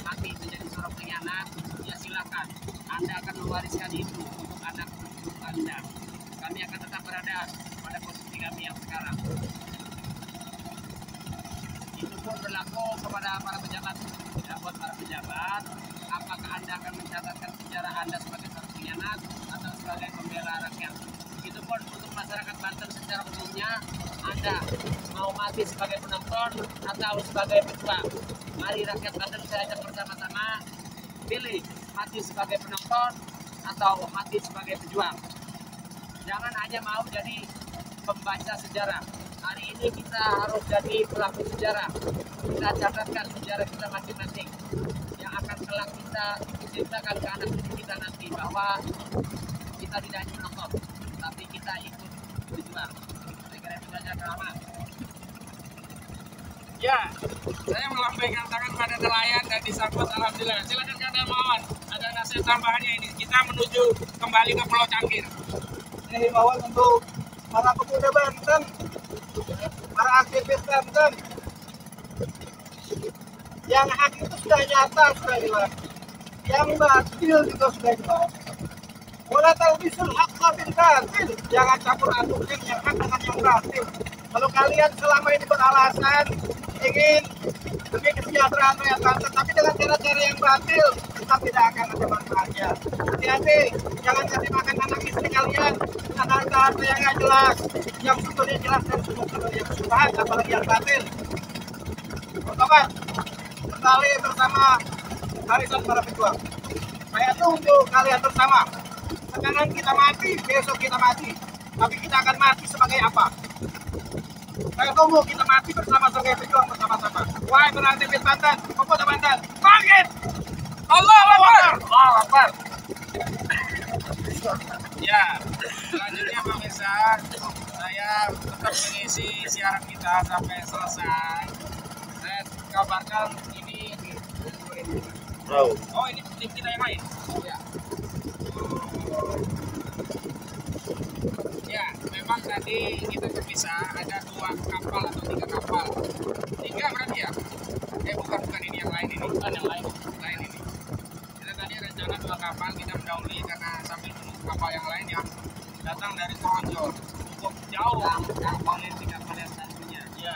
mati menjadi seorang pengkhianat, ya silakan. Anda akan mewariskan itu untuk anak cucu Anda. Kami akan tetap berada pada posisi kami yang sekarang. Itu pun berlaku kepada para pejabat. Ya, buat para pejabat, apakah Anda akan mencatatkan sejarah Anda sebagai seorang pengkhianat atau sebagai pembela rakyat? Begitu Adapun untuk masyarakat Banten secara umumnya, Anda mau mati sebagai penonton atau sebagai pejuang? Mari rakyat Banten saya ajak bersama-sama pilih mati sebagai penonton atau mati sebagai pejuang. Jangan hanya mau jadi pembaca sejarah. Hari ini kita harus jadi pelaku sejarah. Kita catatkan sejarah kita masing-masing yang akan kelak kita ceritakan ke anak cucu kita nanti, bahwa kita tidak hanya menonton, tapi kita ikut berjuang. Saya kira itu saja, Keramat. Ya, saya melambaikan tangan pada nelayan dan disambut alhamdulillah. Silakan Kang Darmawan, ada nasihat tambahannya ini. Kita menuju kembali ke Pulau Cangkir. Ini himbauan untuk para pemuda Banten, para aktivis Banten. Yang hak itu sudah nyata, sudah jelas. Yang batil juga sudah jelas. Wala talbisul haqqa bil batil. Jangan campur adukan yang hak dengan yang batil. Kalau kalian selama ini beralasan ingin demi kesejahteraan rakyat Banten, tapi dengan cara-cara yang batil, kita tidak akan ada manfaatnya. Hati-hati, jangan kasih makan anak istri kalian dengan harta-harta yang nggak jelas, yang sebetulnya jelas dan sebetulnya yang subhan, apalagi yang batil. Sobat, kembali bersama barisan para pejuang. Saya tunggu kalian bersama. Sekarang kita mati, besok kita mati. Tapi kita akan mati sebagai apa? Saya tunggu kita mati bersama sebagai pejuang bersama-sama. Wahai beraktivis Banten, pemuda Banten, bangkit! Allah Akbar! Allah Akbar! Ya, selanjutnya pemirsa, saya tetap mengisi siaran kita sampai selesai. Saya kabarkan ini. Oh, ini tim kita yang lain. Ya. Ya, memang tadi kita terpisah ada 2 kapal atau 3 kapal. 3 berarti ya? Bukan ini yang lain ini. Bukan yang lain. Lain ini. Kita tadi rencana 2 kapal, kita mendahului karena sambil menunggu kapal yang lain yang datang dari Toronjo. Cukup jauh. Kapal yang 3 kapal yang satunya. Ya,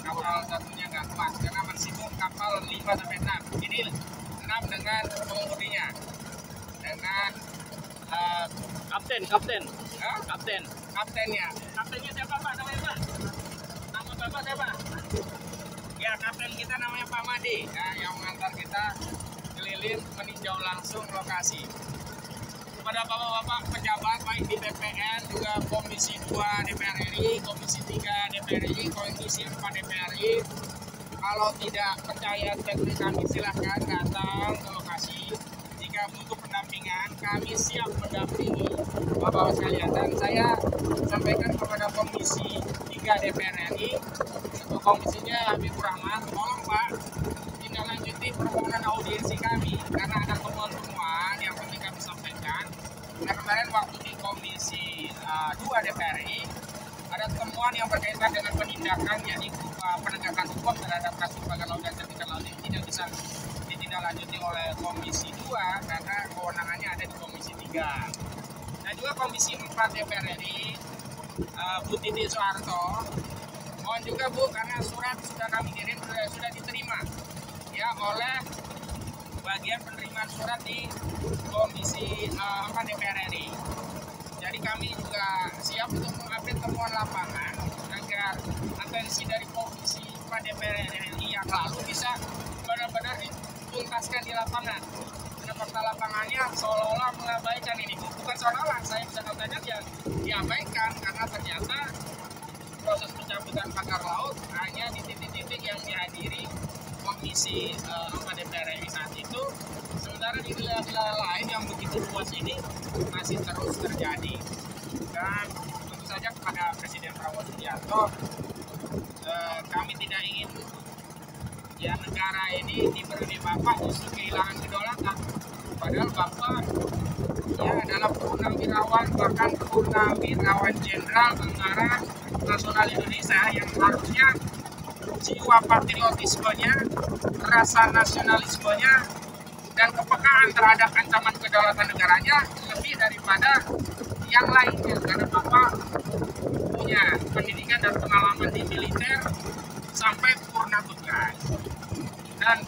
kapal satunya nggak kuat karena maksimum kapal 5 sampai 6. Ini 6 dengan pengemudinya. Dengan kaptennya. Kaptennya siapa Pak? Namanya Pak? Nama Bapak siapa? Ya, kapten kita namanya Pak Madi, ya, yang mengantar kita keliling meninjau langsung lokasi. Kepada bapak-bapak pejabat baik di BPN, juga Komisi 2 DPR RI, Komisi 3 DPR RI, Komisi 4 DPR RI, kalau tidak percaya statement kami silahkan datang ke lokasi. Jika butuh pendampingan, kami siap mendampingi bapak-bapak sekalian. Dan saya sampaikan kepada Komisi 3 DPR RI, untuk komisinya Habibur Rahman, tolong Pak, tindak lanjuti permohonan audiensi kami, karena ada temuan-temuan yang penting kami sampaikan. Nah, kemarin waktu di Komisi 2 DPR RI, ada temuan yang berkaitan dengan penindakan, yakni penegakan hukum terhadap kasus bagan laut dan sertifikat laut ini tidak bisa ditindaklanjuti oleh Komisi 2 karena kewenangannya ada di Komisi 3. Dan juga Komisi 4 DPR RI, Bu Titi Soeharto, mohon juga Bu, karena surat sudah kami kirim, sudah diterima ya oleh bagian penerimaan surat di Komisi 4 DPR RI. Jadi kami juga siap untuk mengupdate temuan lapangan agar atensi dari Komisi 4 DPR RI yang lalu bisa benar-benar dituntaskan di lapangan. Karena fakta lapangannya seolah-olah mengabaikan ini. Bukan seolah-olah, saya bisa katakan dia diabaikan karena ternyata proses pencabutan pagar laut hanya di titik-titik yang dihadiri Komisi 4 DPR RI saat itu. Sementara di wilayah lain yang begitu luas ini masih terus terjadi. Dan tentu saja kepada Presiden Prabowo Subianto, kami tidak ingin ya negara ini diberi Bapak justru kehilangan kedaulatan. Padahal Bapak ya adalah purnawirawan, bahkan purnawirawan jenderal Tentara Nasional Indonesia yang harusnya jiwa patriotismenya, rasa nasionalismenya, dan kepekaan terhadap ancaman kedaulatan negaranya lebih daripada yang lainnya. Karena Bapak punya pendidikan dan pengalaman di militer sampai purna tugas. Dan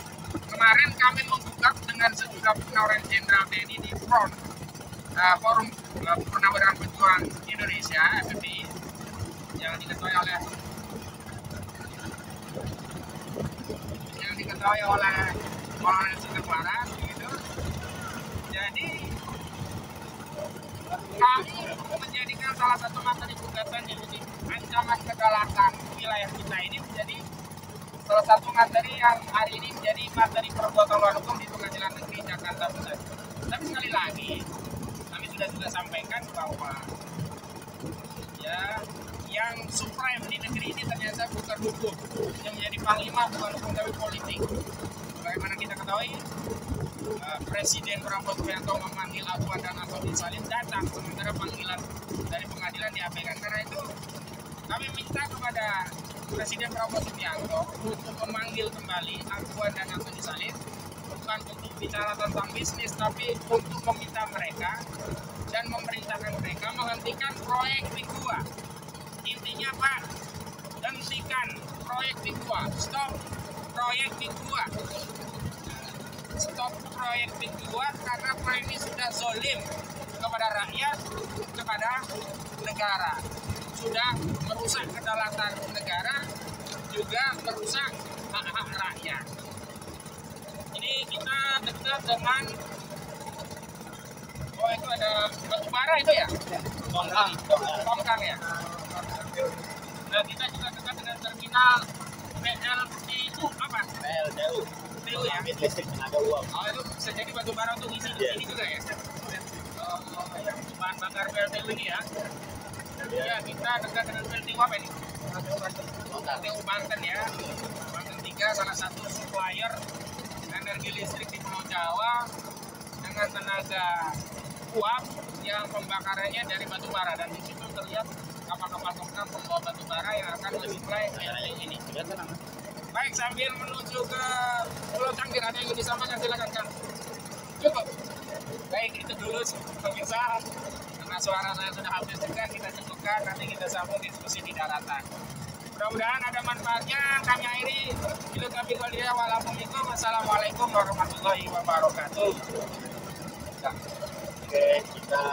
kemarin kami menggugat dengan sejumlah penawaran jenderal TNI di Forum Purnawirawan Pejuang Bank Indonesia (FBI) yang diketuai oleh Kolonel Sudirman gitu. Jadi kami menjadikan salah satu materi gugatan ini ancaman kedaulatan wilayah kita ini menjadi salah satu materi yang hari ini menjadi materi perbuatan melawan hukum di Pengadilan Negeri Jakarta Pusat. Tapi sekali lagi kami sudah sampaikan bahwa ya yang supreme di negeri ini ternyata bukan hukum, yang menjadi panglima bukan hukum tapi politik. Bagaimana kita ketahui, Presiden Prabowo Subianto memanggil Ahmad dan Antonin Salim datang, sementara panggilan dari pengadilan diabaikan. Karena itu kami minta kepada Presiden Prabowo Subianto untuk memanggil kembali Ahmad dan Antonin Salim, bukan untuk bicara tentang bisnis, tapi untuk meminta mereka dan memerintahkan mereka menghentikan proyek Big 2. Intinya Pak, hentikan proyek Big 2, stop proyek Big 2. Stop proyek Big 2 karena proyek ini sudah zolim kepada rakyat, kepada negara. Sudah merusak kedaulatan negara, juga merusak hak-hak rakyat. Ini kita dekat dengan itu ada batu bara itu ya? Tongkang ya? Nah, kita juga dekat dengan terminal PLTU apa? PLTU ya? Listrik tenaga uap. Oh, itu bisa jadi batu bara untuk isi di sini juga ya? Bahan bakar PLTU ini ya? Ya, kita dekat dengan PLTU apa ini? PLTU Banten ya? Banten 3, salah satu supplier energi listrik di Pulau Jawa dengan tenaga uap yang pembakarannya dari batu bara, dan di situ terlihat kapal-kapal tongkang pembawa batu bara yang akan menyuplai PLTU ini. Baik, sambil menuju ke Pulau Cangkir, ada yang disampaikan, silakan Kang. Cukup. Baik, itu dulu pemirsa. Karena suara saya sudah habis juga, kita cukupkan, nanti kita sambung diskusi di daratan. Mudah-mudahan ada manfaatnya. Kami akhiri. Wassalamualaikum warahmatullahi wabarakatuh. Oke, kita